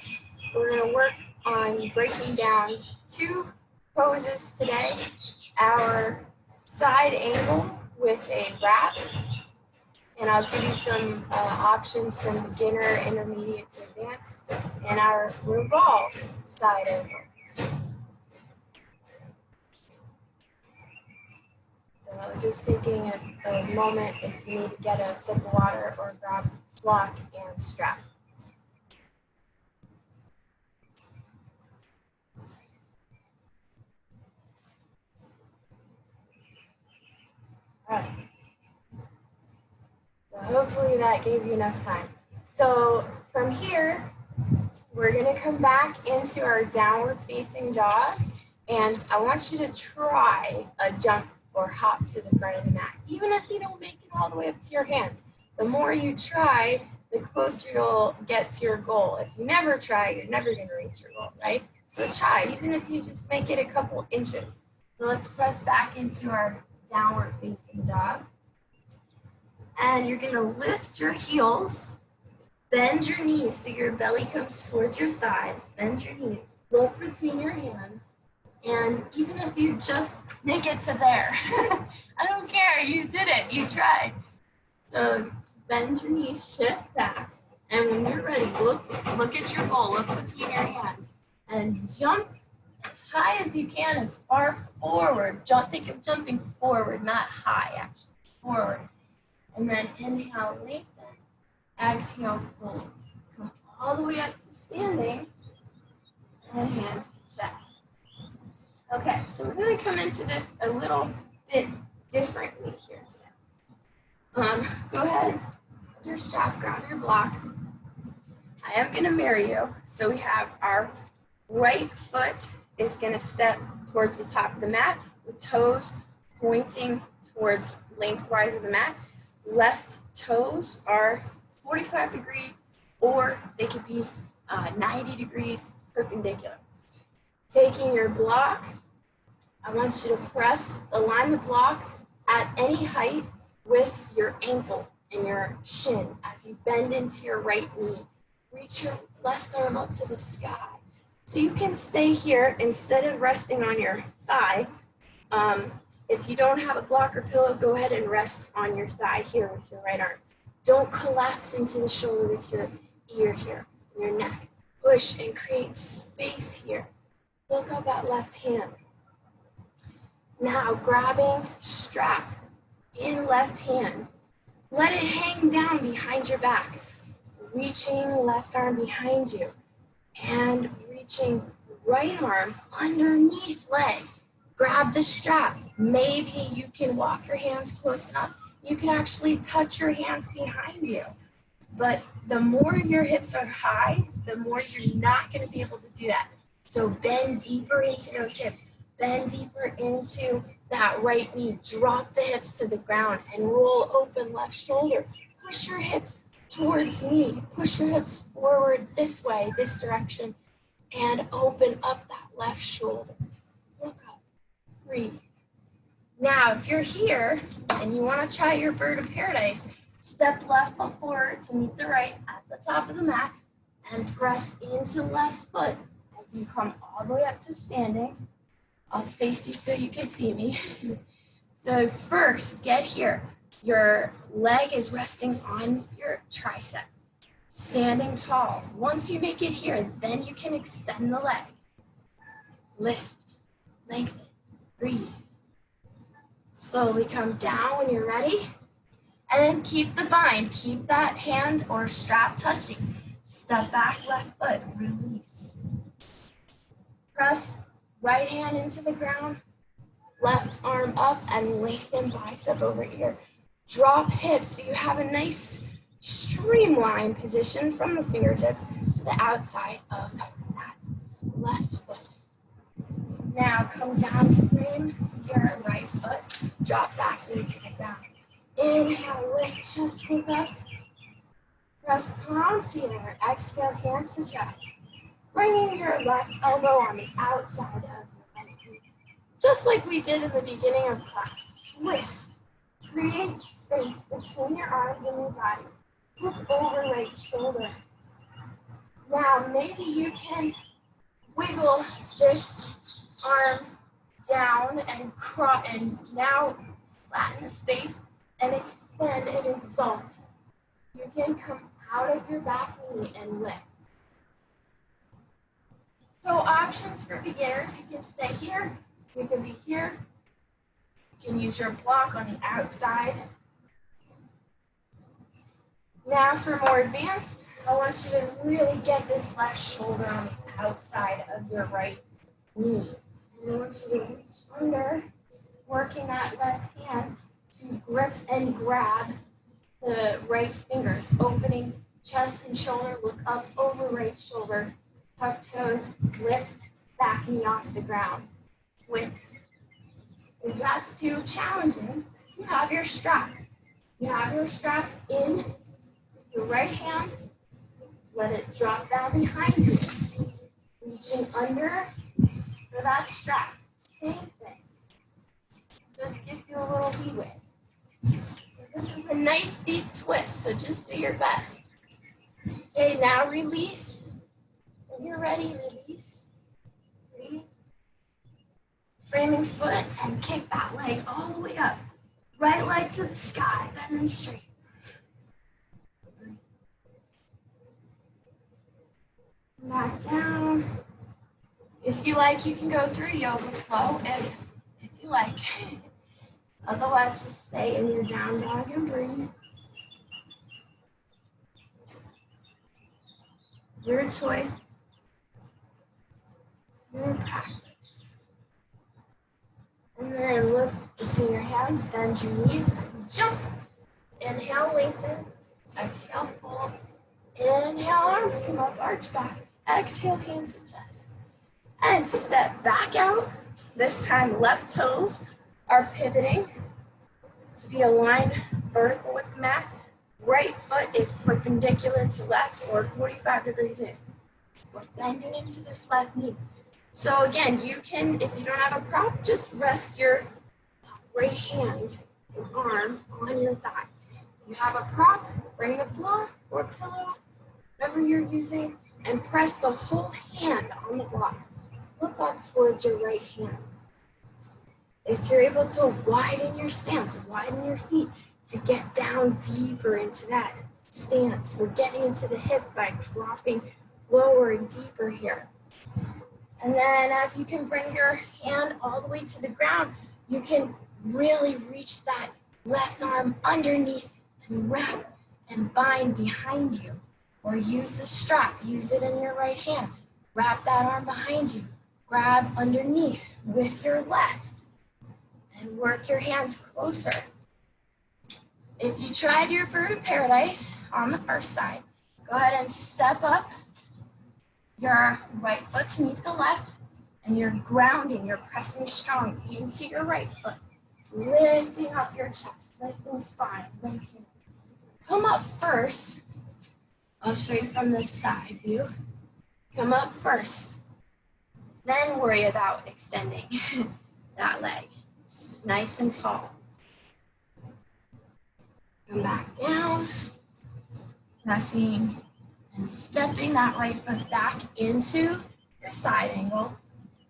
[SPEAKER 1] We're going to work on breaking down 2 poses today. Our side angle with a wrap, and I'll give you some options from beginner, intermediate to advanced, and our revolved side angle. So just taking a moment if you need to get a sip of water or grab block and strap. All right. So hopefully that gave you enough time. So from here, we're going to come back into our downward facing dog, and I want you to try a jump or hop to the front of the mat, even if you don't make it all the way up to your hands. The more you try, the closer you'll get to your goal. If you never try, you're never going to reach your goal, right? So try, even if you just make it a couple inches. So let's press back into our downward facing dog. And you're going to lift your heels, bend your knees so your belly comes towards your thighs, bend your knees, look between your hands, and even if you just make it to there, I don't care, you did it, you tried. So bend your knees, shift back, and when you're ready, look at your goal, look between your hands, and jump as high as you can, as far forward. Think of jumping forward, not high, actually, forward. And then inhale, lengthen, exhale, fold. Come all the way up to standing, and hands to chest. Okay, so we're going to come into this a little bit differently here today. Go ahead, put your strap, grab your block. I am going to marry you. So we have our right foot is going to step towards the top of the mat with toes pointing towards lengthwise of the mat. Left toes are 45 degree, or they could be 90 degrees perpendicular. Taking your block, I want you to press, align the block at any height with your ankle and your shin as you bend into your right knee. Reach your left arm up to the sky. So you can stay here instead of resting on your thigh. If you don't have a block or pillow, go ahead and rest on your thigh here with your right arm. Don't collapse into the shoulder with your ear here, your neck. Push and create space here. Look up at left hand. Now grabbing strap in left hand. Let it hang down behind your back. Reaching left arm behind you and reaching right arm underneath leg. Grab the strap. Maybe you can walk your hands close enough. You can actually touch your hands behind you. But the more your hips are high, the more you're not going to be able to do that. So bend deeper into those hips. Bend deeper into that right knee. Drop the hips to the ground and roll open left shoulder. Push your hips towards me. Push your hips forward this way, this direction, and open up that left shoulder. Look up. Breathe. Now, if you're here and you want to try your bird of paradise, step left foot forward to meet the right at the top of the mat and press into left foot as you come all the way up to standing. I'll face you so you can see me. So first, get here. Your leg is resting on your tricep. Standing tall. Once you make it here, then you can extend the leg. Lift, lengthen, breathe. Slowly come down when you're ready. And then keep the bind. Keep that hand or strap touching. Step back, left foot, release. Press right hand into the ground. Left arm up and lengthen bicep over ear. Drop hips so you have a nice streamlined position from the fingertips to the outside of that left foot. Now come down, frame your right foot. Drop back, knee to the ground. Inhale, lift, chest, look up. Press palms together. Exhale, hands to chest. Bringing your left elbow on the outside of your right knee. Just like we did in the beginning of class. Twist. Create space between your arms and your body. Look over right shoulder. Now, maybe you can wiggle this arm down and now flatten the space and extend and exalt. You can come out of your back knee and lift. So options for beginners, you can stay here, you can be here, you can use your block on the outside. Now for more advanced, I want you to really get this left shoulder on the outside of your right knee. And I want you to reach under, working that left hand to grip and grab the right fingers, opening chest and shoulder, look up over right shoulder, tuck toes, lift back knee off the ground, twist. If that's too challenging, you have your strap. You have your strap in your right hand, let it drop down behind you. Reaching under for that strap. Same thing. Just gives you a little leeway. So this is a nice deep twist, so just do your best. Okay, now release. When you're ready, release. Breathe. Framing foot and kick that leg all the way up. Right leg to the sky, bend and straight. Back down. If you like, you can go through yoga flow if you like. Otherwise, just stay in your down dog and breathe. Your choice, your practice. And then look between your hands, bend your knees, jump. Inhale, lengthen. Exhale, fold. Inhale, arms come up, arch back. Exhale, hands to chest. And step back out. This time, left toes are pivoting to be aligned vertical with the mat. Right foot is perpendicular to left or 45 degrees in. We're bending into this left knee. So again, you can, if you don't have a prop, just rest your right hand and arm on your thigh. If you have a prop, bring a block or pillow, whatever you're using, and press the whole hand on the block. Look up towards your right hand. If you're able to widen your stance, widen your feet to get down deeper into that stance. We're getting into the hips by dropping lower and deeper here. And then as you can bring your hand all the way to the ground, you can really reach that left arm underneath and wrap and bind behind you. Or use the strap, use it in your right hand. Wrap that arm behind you. Grab underneath with your left and work your hands closer. If you tried your bird of paradise on the first side, go ahead and step up your right foot to meet the left, and you're grounding, you're pressing strong into your right foot, lifting up your chest, lifting spine, right here. Come up first. I'll show you from the side view. Come up first, then worry about extending that leg. It's nice and tall. Come back down, pressing and stepping that right foot back into your side angle,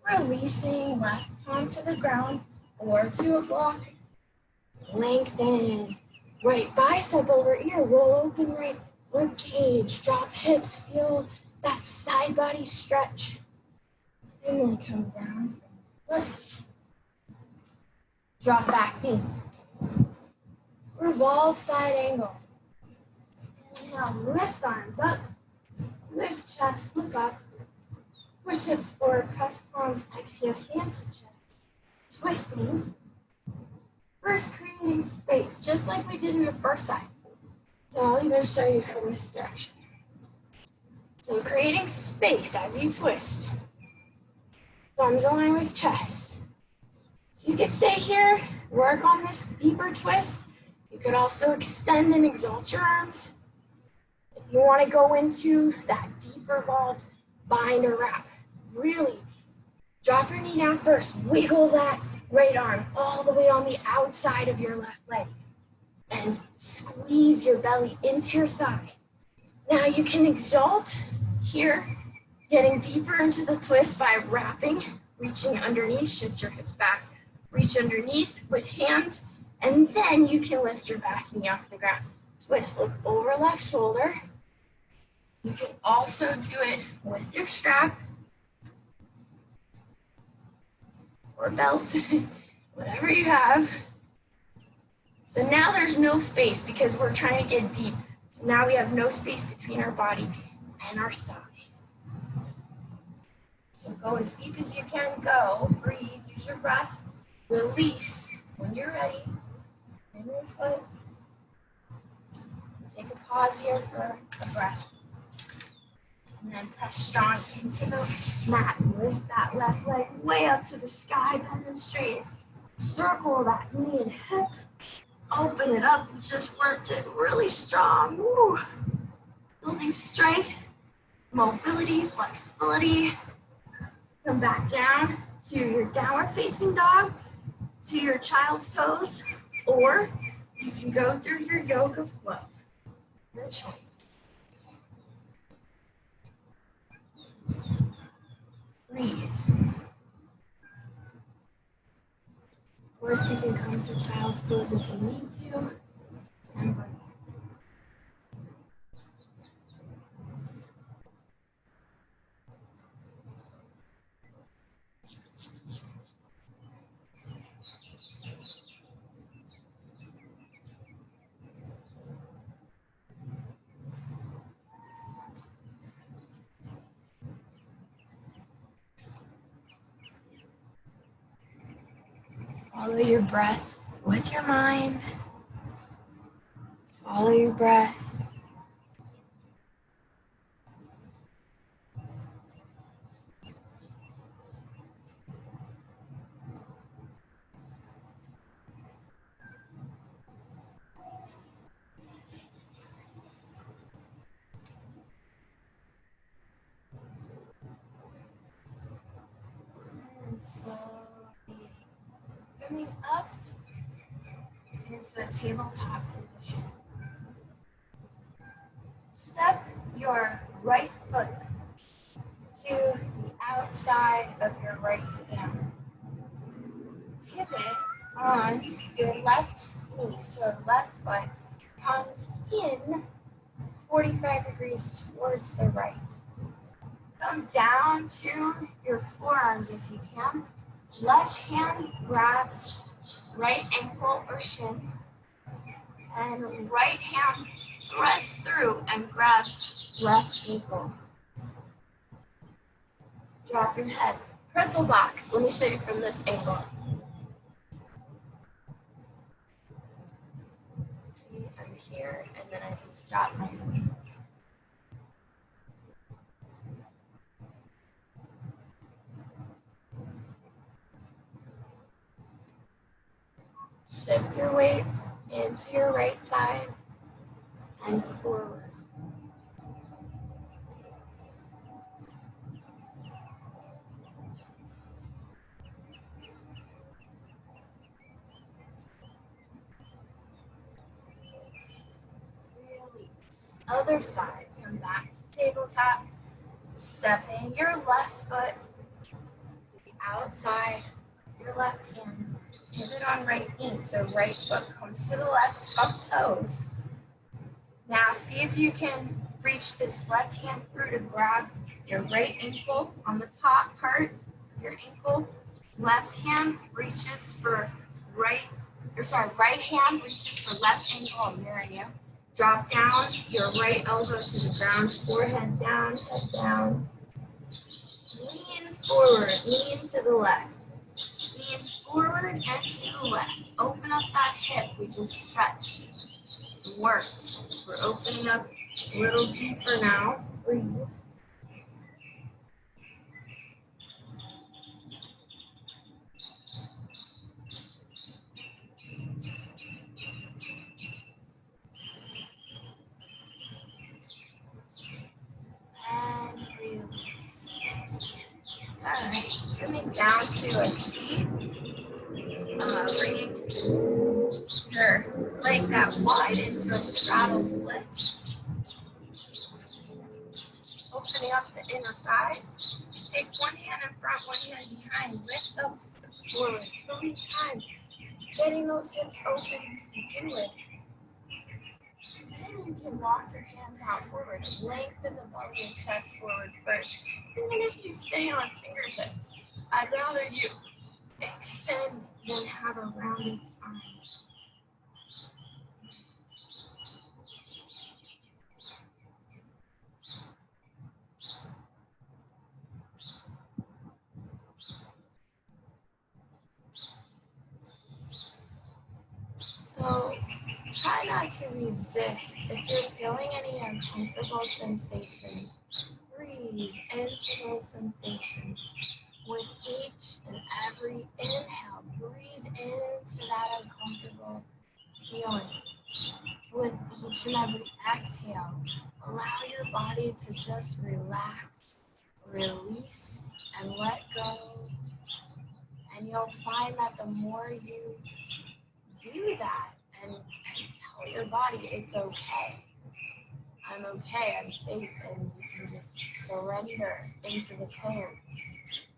[SPEAKER 1] releasing left palm to the ground or to a block. Lengthen right bicep over ear, roll open right rib cage, drop hips, feel that side body stretch. And then come down. Good. Drop back knee. Revolve side angle. Inhale, lift arms up. Lift chest, look up. Push hips forward, press palms, exhale, hands to chest. Twisting. First, creating space, just like we did in the first side. So I'll even show you from this direction. So creating space as you twist. Thumbs align with chest. So you can stay here, work on this deeper twist. You could also extend and exalt your arms. If you want to go into that deeper vault, bind or wrap, really drop your knee down first. Wiggle that right arm all the way on the outside of your left leg. And squeeze your belly into your thigh. Now you can exalt here, getting deeper into the twist by wrapping, reaching underneath, shift your hips back, reach underneath with hands, and then you can lift your back knee off the ground. Twist, look over left shoulder. You can also do it with your strap or belt, whatever you have. So now there's no space because we're trying to get deep. So now we have no space between our body and our thigh. So go as deep as you can go. Breathe, use your breath. Release when you're ready. Bring your foot. Take a pause here for the breath. And then press strong into the mat. Lift that left leg way up to the sky, bend and straight. Circle that knee and hip. Open it up. We just worked it really strong. Woo. Building strength, mobility, flexibility. Come back down to your downward facing dog, to your child's pose, or you can go through your yoga flow. Your choice. Breathe. Of course, you can come to child's pose if you need to. And breathe. Follow your breath with your mind. Follow your breath. slowly coming up into a tabletop position. Step your right foot to the outside of your right down. Pivot on your left knee, so left foot comes in 45 degrees towards the right. Come down to your forearms if you can. Left hand grabs right ankle or shin, and right hand threads through and grabs left ankle. Drop your head. Pretzel box. Let me show you from this angle. See, I'm here, and then I just drop my hand. Shift your weight into your right side and forward. Release. Other side. Come back to tabletop. Stepping your left foot to the outside of your left hand. Pivot on right knee, so right foot comes to the left, tuck toes. Now see if you can reach this left hand through to grab your right ankle on the top part of your ankle. Left hand reaches for right hand reaches for left ankle. I'm mirroring you. Drop down your right elbow to the ground, forehead down, head down. Lean forward, lean to the left. Lean forward and to the left. Open up that hip we just stretched. Worked. We're opening up a little deeper now. Breathe. And release. All right, coming down to a seat. Bringing your legs out wide into a straddle split. Opening up the inner thighs. Take one hand in front, one hand behind. Lift up, step forward 3 times. Getting those hips open to begin with. Then you can walk your hands out forward. Lengthen the belly and chest forward first. And then if you stay on fingertips, I'd rather you extend than have a rounded spine. So try not to resist. If you're feeling any uncomfortable sensations, breathe into those sensations. With each and every inhale, breathe into that uncomfortable feeling. With each and every exhale, allow your body to just relax, release, and let go. And you'll find that the more you do that and tell your body it's okay, I'm okay, I'm safe, and you can just surrender into the pose.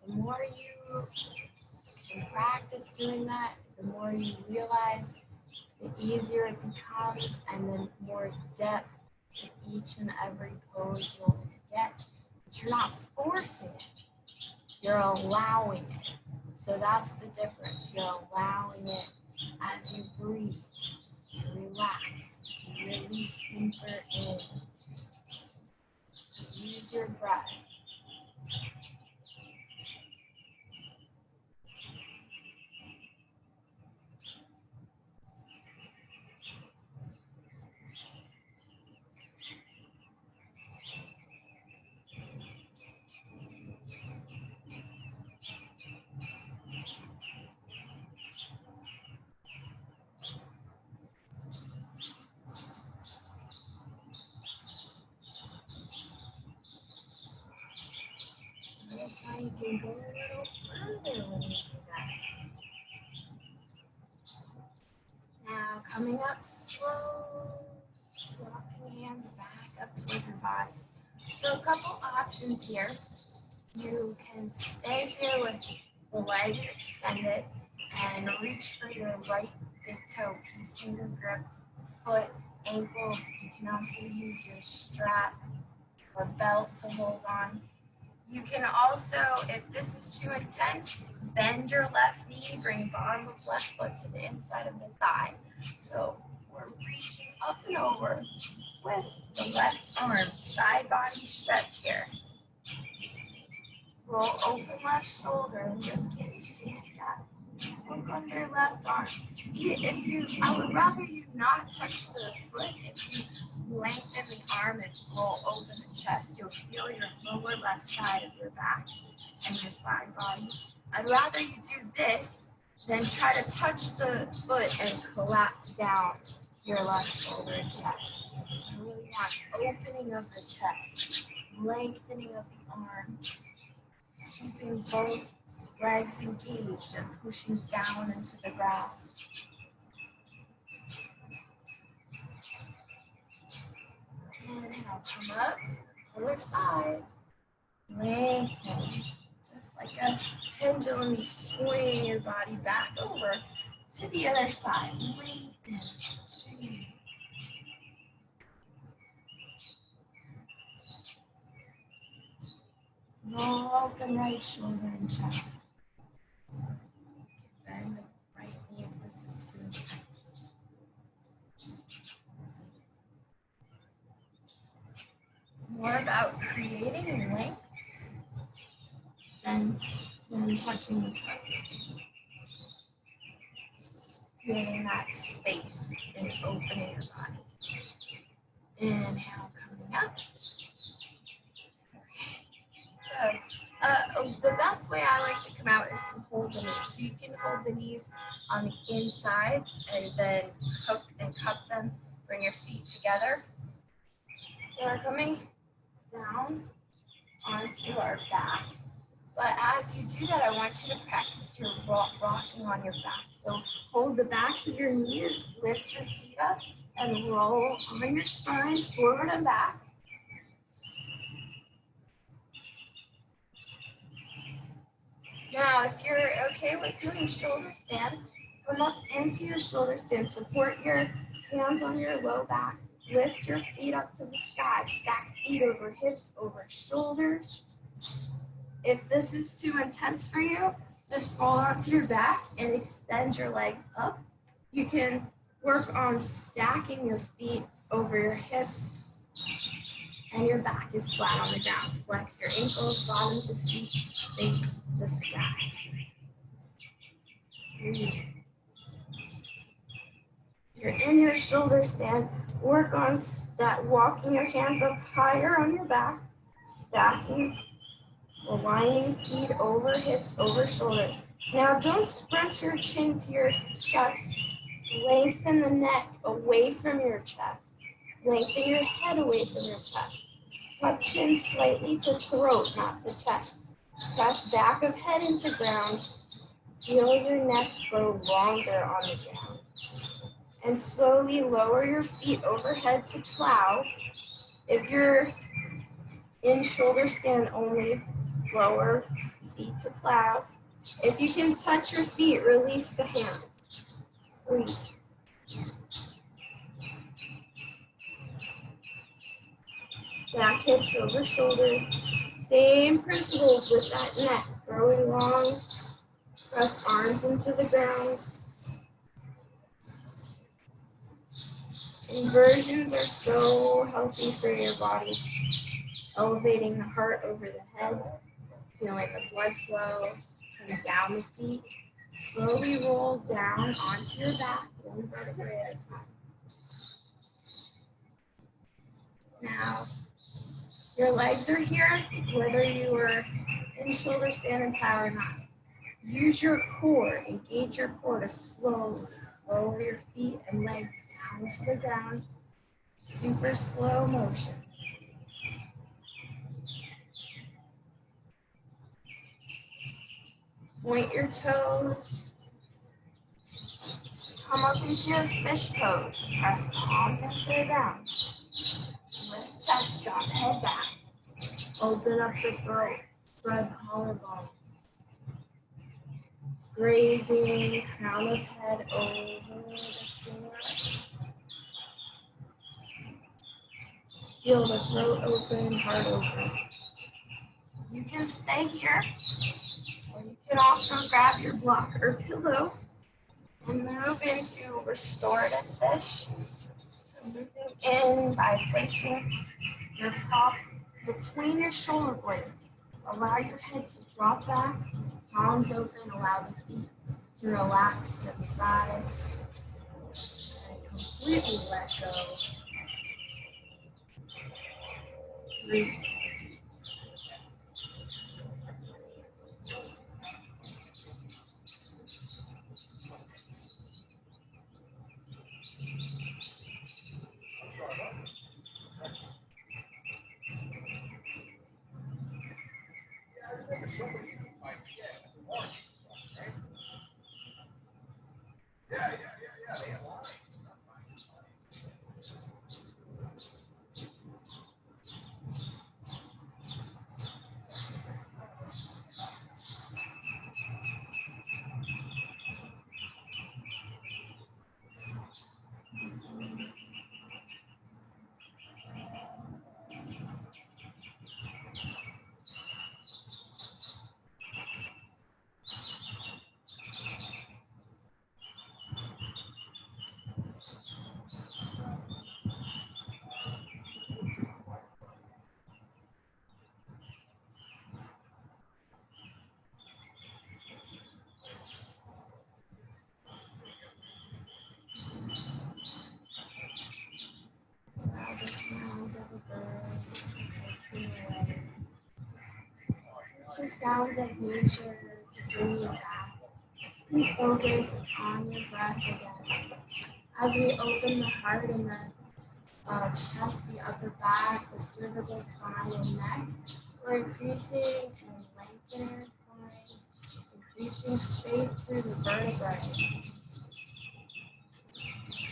[SPEAKER 1] The more you can practice doing that, the more you realize, the easier it becomes, and the more depth to each and every pose you'll get. But you're not forcing it, you're allowing it. So that's the difference. You're allowing it as you breathe, you relax, you release deeper in. So use your breath. can go a little further when you do that. Now, coming up slow, walking hands back up towards your body. So a couple options here. You can stay here with the legs extended and reach for your right big toe, peace finger grip, foot, ankle. You can also use your strap or belt to hold on. You can also, if this is too intense, bend your left knee, bring bottom of left foot to the inside of the thigh. So we're reaching up and over with the left arm, side body stretch here. Roll open left shoulder, ribcage to the sky. Look under left arm. I would rather you not touch the foot. If you lengthen the arm and roll open the chest, you'll feel your lower left side of your back and your side body. I'd rather you do this than try to touch the foot and collapse down your left shoulder and chest. So I really want opening of the chest, lengthening of the arm, keeping both legs engaged and pushing down into the ground. Inhale, come up, other side, lengthen. Just like a pendulum, you swing your body back over to the other side, lengthen. Roll open right shoulder and chest. Bend the right knee if this is too intense. It's more about creating length than touching the foot. Creating that space and opening your body. Inhale, coming up. So the best way I like to come out is to hold the knees. So you can hold the knees on the insides and then hook and cup them. Bring your feet together. So we're coming down onto our backs. But as you do that, I want you to practice your rocking on your back. So hold the backs of your knees, lift your feet up, and roll on your spine, forward and back. Now, if you're okay with doing shoulder stand, come up into your shoulder stand. Support your hands on your low back. Lift your feet up to the sky. Stack feet over hips, over shoulders. If this is too intense for you, just roll onto your back and extend your legs up. You can work on stacking your feet over your hips and your back is flat on the ground. Flex your ankles, bottoms of feet face the sky. You're in your shoulder stand. Work on walking your hands up higher on your back, stacking, aligning feet over hips, over shoulders. Now don't scrunch your chin to your chest. Lengthen the neck away from your chest. Lengthen your head away from your chest. Tuck chin slightly to throat, not to chest. Press back of head into ground. Feel your neck grow longer on the ground. And slowly lower your feet overhead to plow. If you're in shoulder stand only, lower feet to plow. If you can touch your feet, release the hands. Breathe. Stack hips over shoulders. Same principles with that neck. Growing long. Press arms into the ground. Inversions are so healthy for your body. Elevating the heart over the head. Feeling the blood flow coming down the feet. Slowly roll down onto your back, one vertebrae at a time. Now, your legs are here, whether you are in shoulder stand and power or not. Use your core, engage your core to slowly lower your feet and legs down to the ground. Super slow motion. Point your toes. Come up into your fish pose. Press palms into the ground. Lift chest, drop head back. Open up the throat. Spread collarbones. Grazing, crown of head over the floor. Feel the throat open, heart open. You can stay here, or you can also grab your block or pillow and move into restorative fish. So moving in by placing your prop between your shoulder blades. Allow your head to drop back, palms open, allow the feet to relax to the sides, and completely let go. Breathe. Allow the sounds of a bird to take you away. The sounds of nature to bring you back. And focus on your breath again. As we open the heart and the chest, the upper back, the cervical spine and neck, we're increasing and lengthening our spine, increasing space through the vertebrae,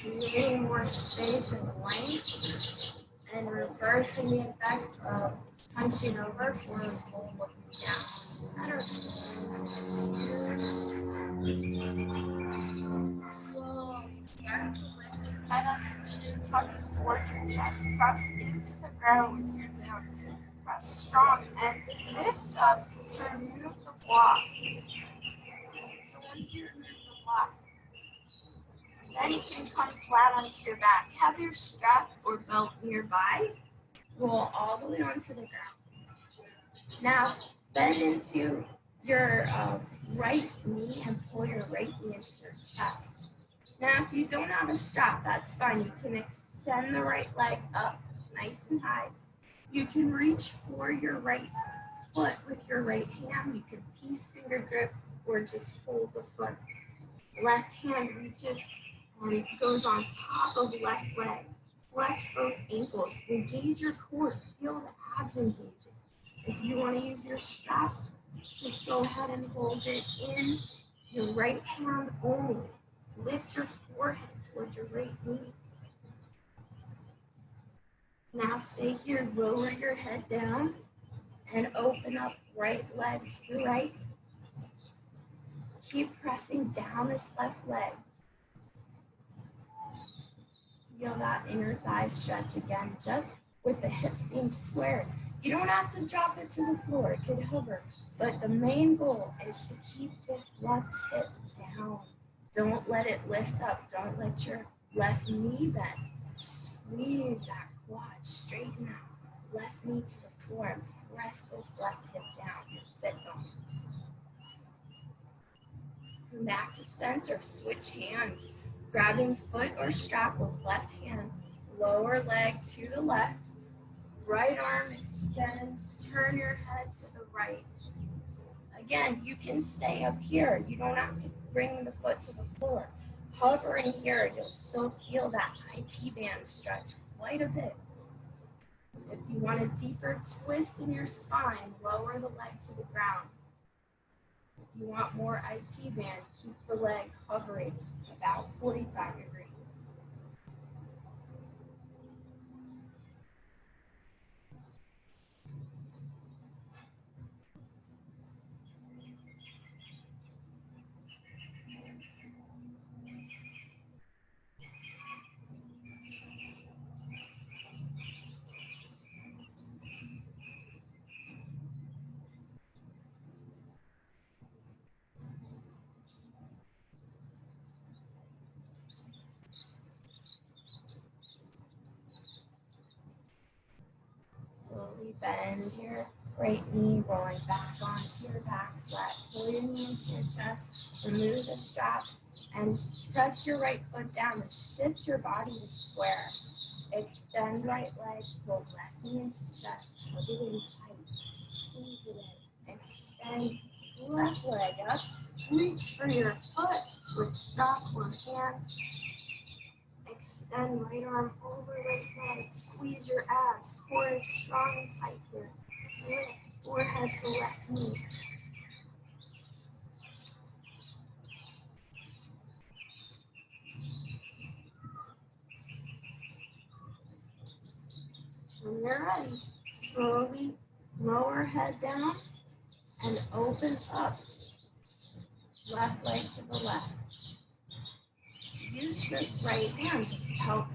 [SPEAKER 1] creating more space and length, and reversing the effects of punching over for a full looking down at our feet. Slowly start to lift your head up and chin, tucking towards your chest. Press into the ground with your hands. Press strong and lift up to remove the block. So once you remove the block, then you can come flat onto your back. Have your strap or belt nearby. Roll all the way onto the ground. Now, bend into your right knee and pull your right knee into your chest. Now, if you don't have a strap, that's fine. You can extend the right leg up nice and high. You can reach for your right foot with your right hand. You can peace finger grip or just hold the foot. Left hand reaches and goes on top of left leg. Flex both ankles. Engage your core. Feel the abs engaging. If you want to use your strap, just go ahead and hold it in your right hand only. Lift your forehead towards your right knee. Now stay here, lower your head down and open up right leg to the right. Keep pressing down this left leg. Feel that inner thigh stretch again, just with the hips being squared. You don't have to drop it to the floor, it could hover, but the main goal is to keep this left hip down. Don't let it lift up, don't let your left knee bend. Squeeze that quad, straighten that left knee to the floor and press this left hip down, your sit bone. Come back to center, switch hands. Grabbing foot or strap with left hand, lower leg to the left, right arm extends, turn your head to the right. Again, you can stay up here. You don't have to bring the foot to the floor. Hovering here, you'll still feel that IT band stretch quite a bit. If you want a deeper twist in your spine, lower the leg to the ground. If you want more IT band, keep the leg hovering about 45 degrees. Slowly bend your right knee, rolling back onto your back flat. Pull your knee into your chest, remove the strap, and press your right foot down to shift your body to square. Extend right leg, pull left knee into chest, hug it in tight, squeeze it in. Extend left leg up, reach for your foot with strap or hand. Extend right arm over right leg. Squeeze your abs. Core is strong and tight here. Lift forehead to left knee. When you're ready, slowly lower head down and open up. Left leg to the left. Use this right hand to help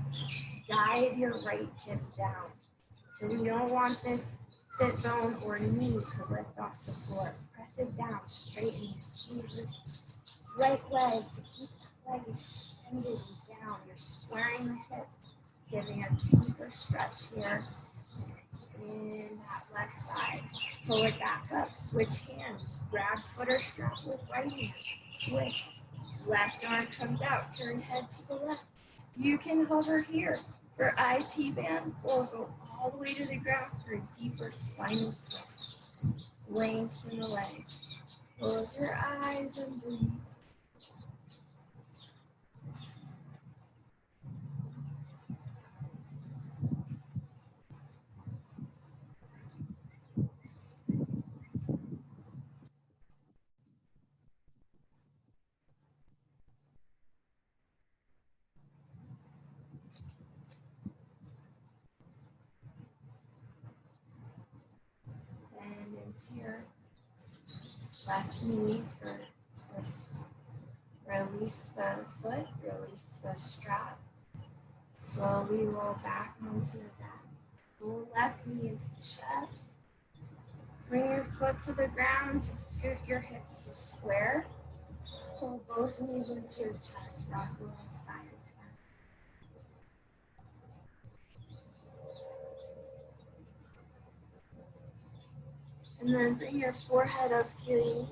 [SPEAKER 1] guide your right hip down. So we don't want this sit bone or knee to lift off the floor. Press it down, straighten, squeeze this right leg to keep that leg extended and down. You're squaring the hips, giving a deeper stretch here in that left side. Pull it back up, switch hands, grab foot or strap with right hand, twist. Left arm comes out, turn head to the left. You can hover here for IT band or go all the way to the ground for a deeper spinal twist. Lengthen the leg. Close your eyes and breathe. And into your left knee for twist. Release the foot, release the strap. Slowly roll back onto your back. Pull left knee into chest. Bring your foot to the ground to scoot your hips to square. Pull both knees into your chest, rock along side to side. And then bring your forehead up to your knees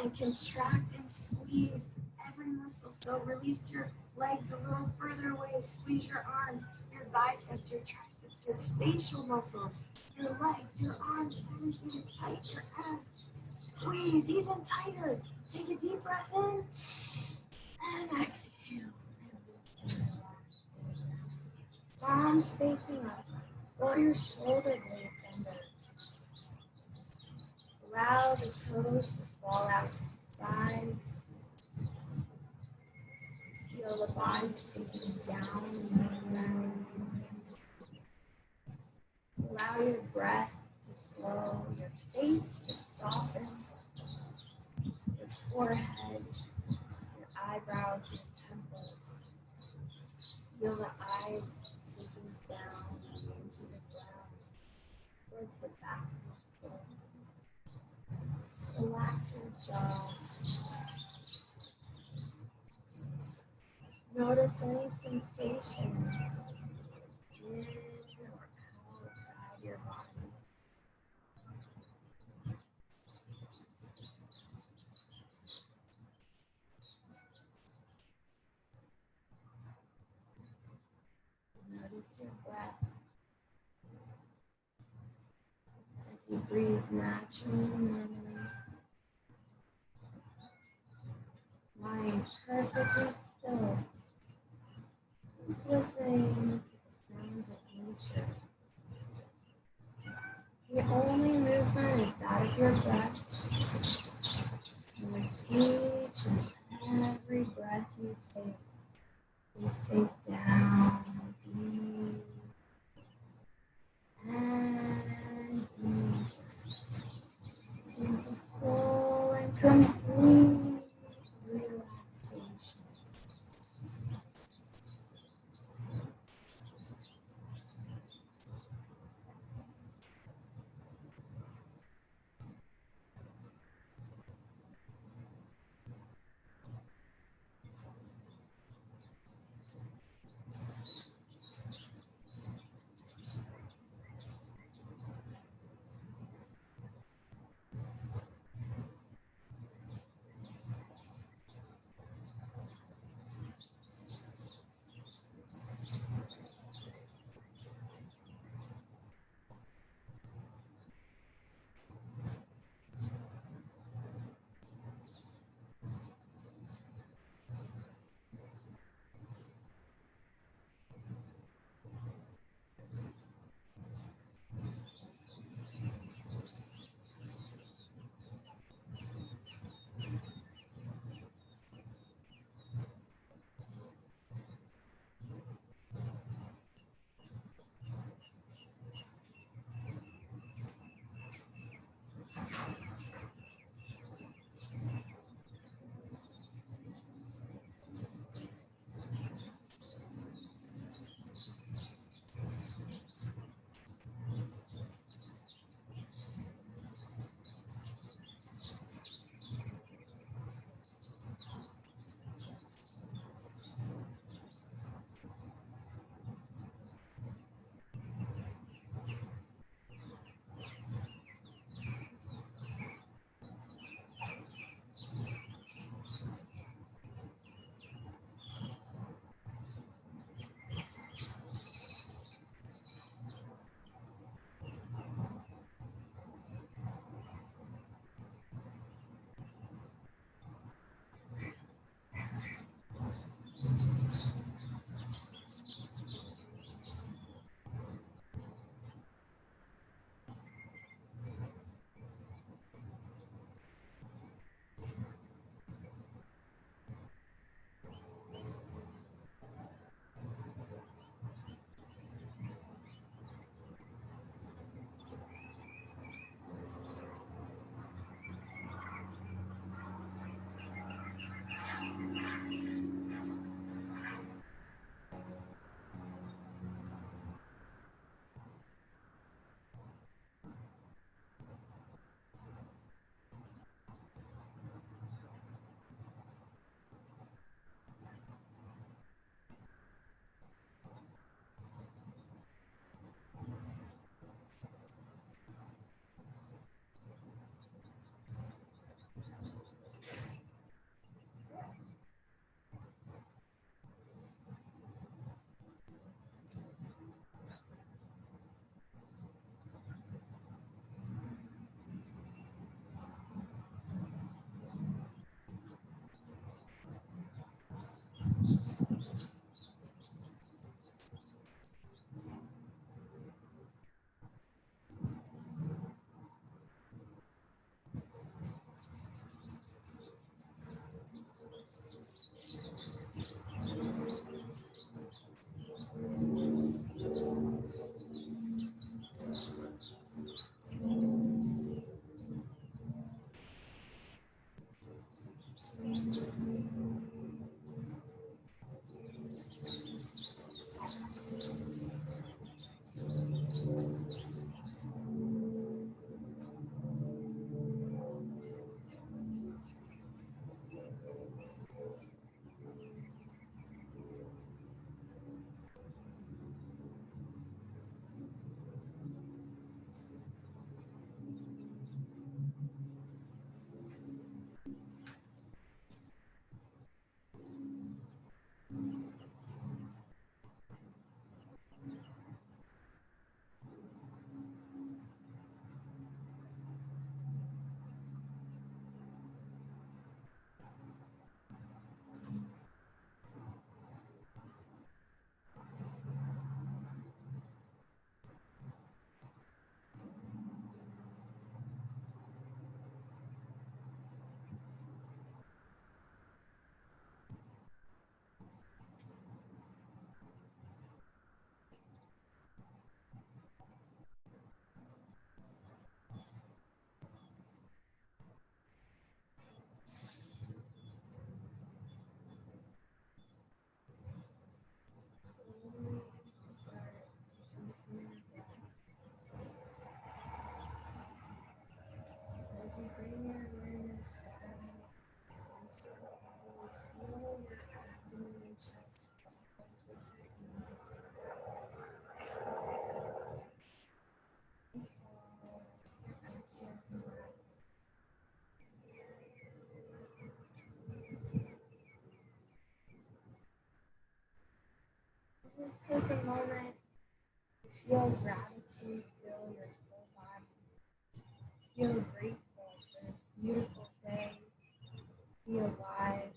[SPEAKER 1] and contract and squeeze every muscle. So release your legs a little further away, squeeze your arms, your biceps, your triceps, your facial muscles, your legs, your arms, everything is tight, your abs. Squeeze even tighter. Take a deep breath in and exhale. Palms facing up. Roll your shoulder blades under. Allow the toes to fall out to the sides. Feel the body sinking down into the ground. Allow your breath to slow, your face to soften, your forehead, your eyebrows, your temples. Feel the eyes sinking down into the ground, towards the back of your skull. Relax your jaw. Notice any sensations in or outside your body. Notice your breath as you breathe naturally and normally. Lying perfectly still, just listening to the sounds of nature. The only movement is that of your breath. And with breath you take, you sink down deep and deep into full and complete relaxation. chest rise with your just take a moment to feel gratitude fill your whole body. Feel grateful for this beautiful day, to be alive,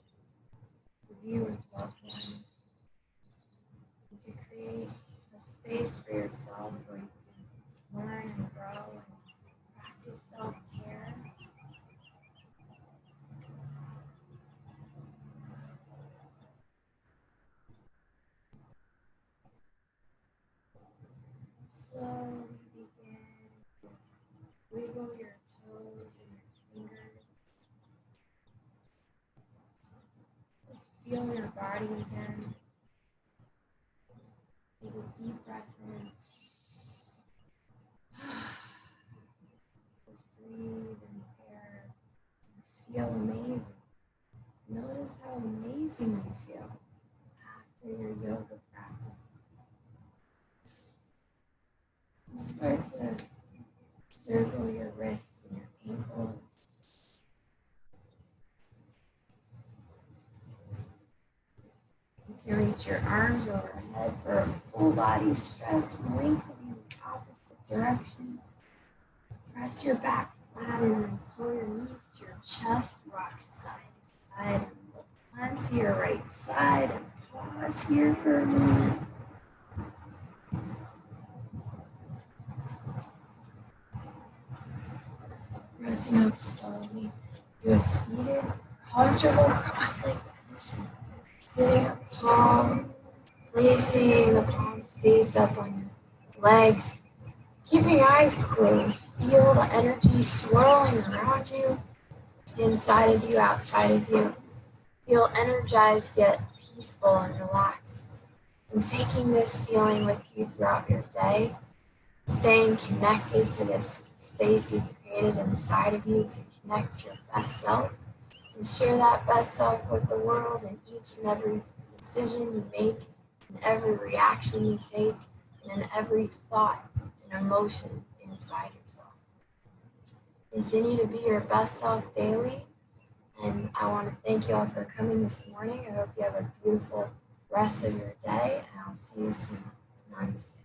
[SPEAKER 1] to be with loved ones, and to create a space for yourself where you can learn and grow and practice self-care. Slowly begin to wiggle your toes and your fingers. Just feel your body again. Take a deep breath in. Just breathe in the air and feel amazing. Notice how amazing you feel after your yoga practice. Start to circle your wrists and your ankles. You can reach your arms overhead for a full body stretch and lengthen in the opposite direction. Press your back flat and then pull your knees to your chest, rock side to side, and look onto your right side and pause here for a moment. Pressing up slowly to a seated, comfortable cross-leg position. Sitting up tall, placing the palms face up on your legs. Keeping your eyes closed, feel the energy swirling around you, inside of you, outside of you. Feel energized yet peaceful and relaxed. And taking this feeling with you throughout your day, staying connected to this space you've created inside of you to connect to your best self and share that best self with the world in each and every decision you make, in every reaction you take, and in every thought and emotion inside yourself. Continue to be your best self daily, and I want to thank you all for coming this morning. I hope you have a beautiful rest of your day, and I'll see you soon. Namaste.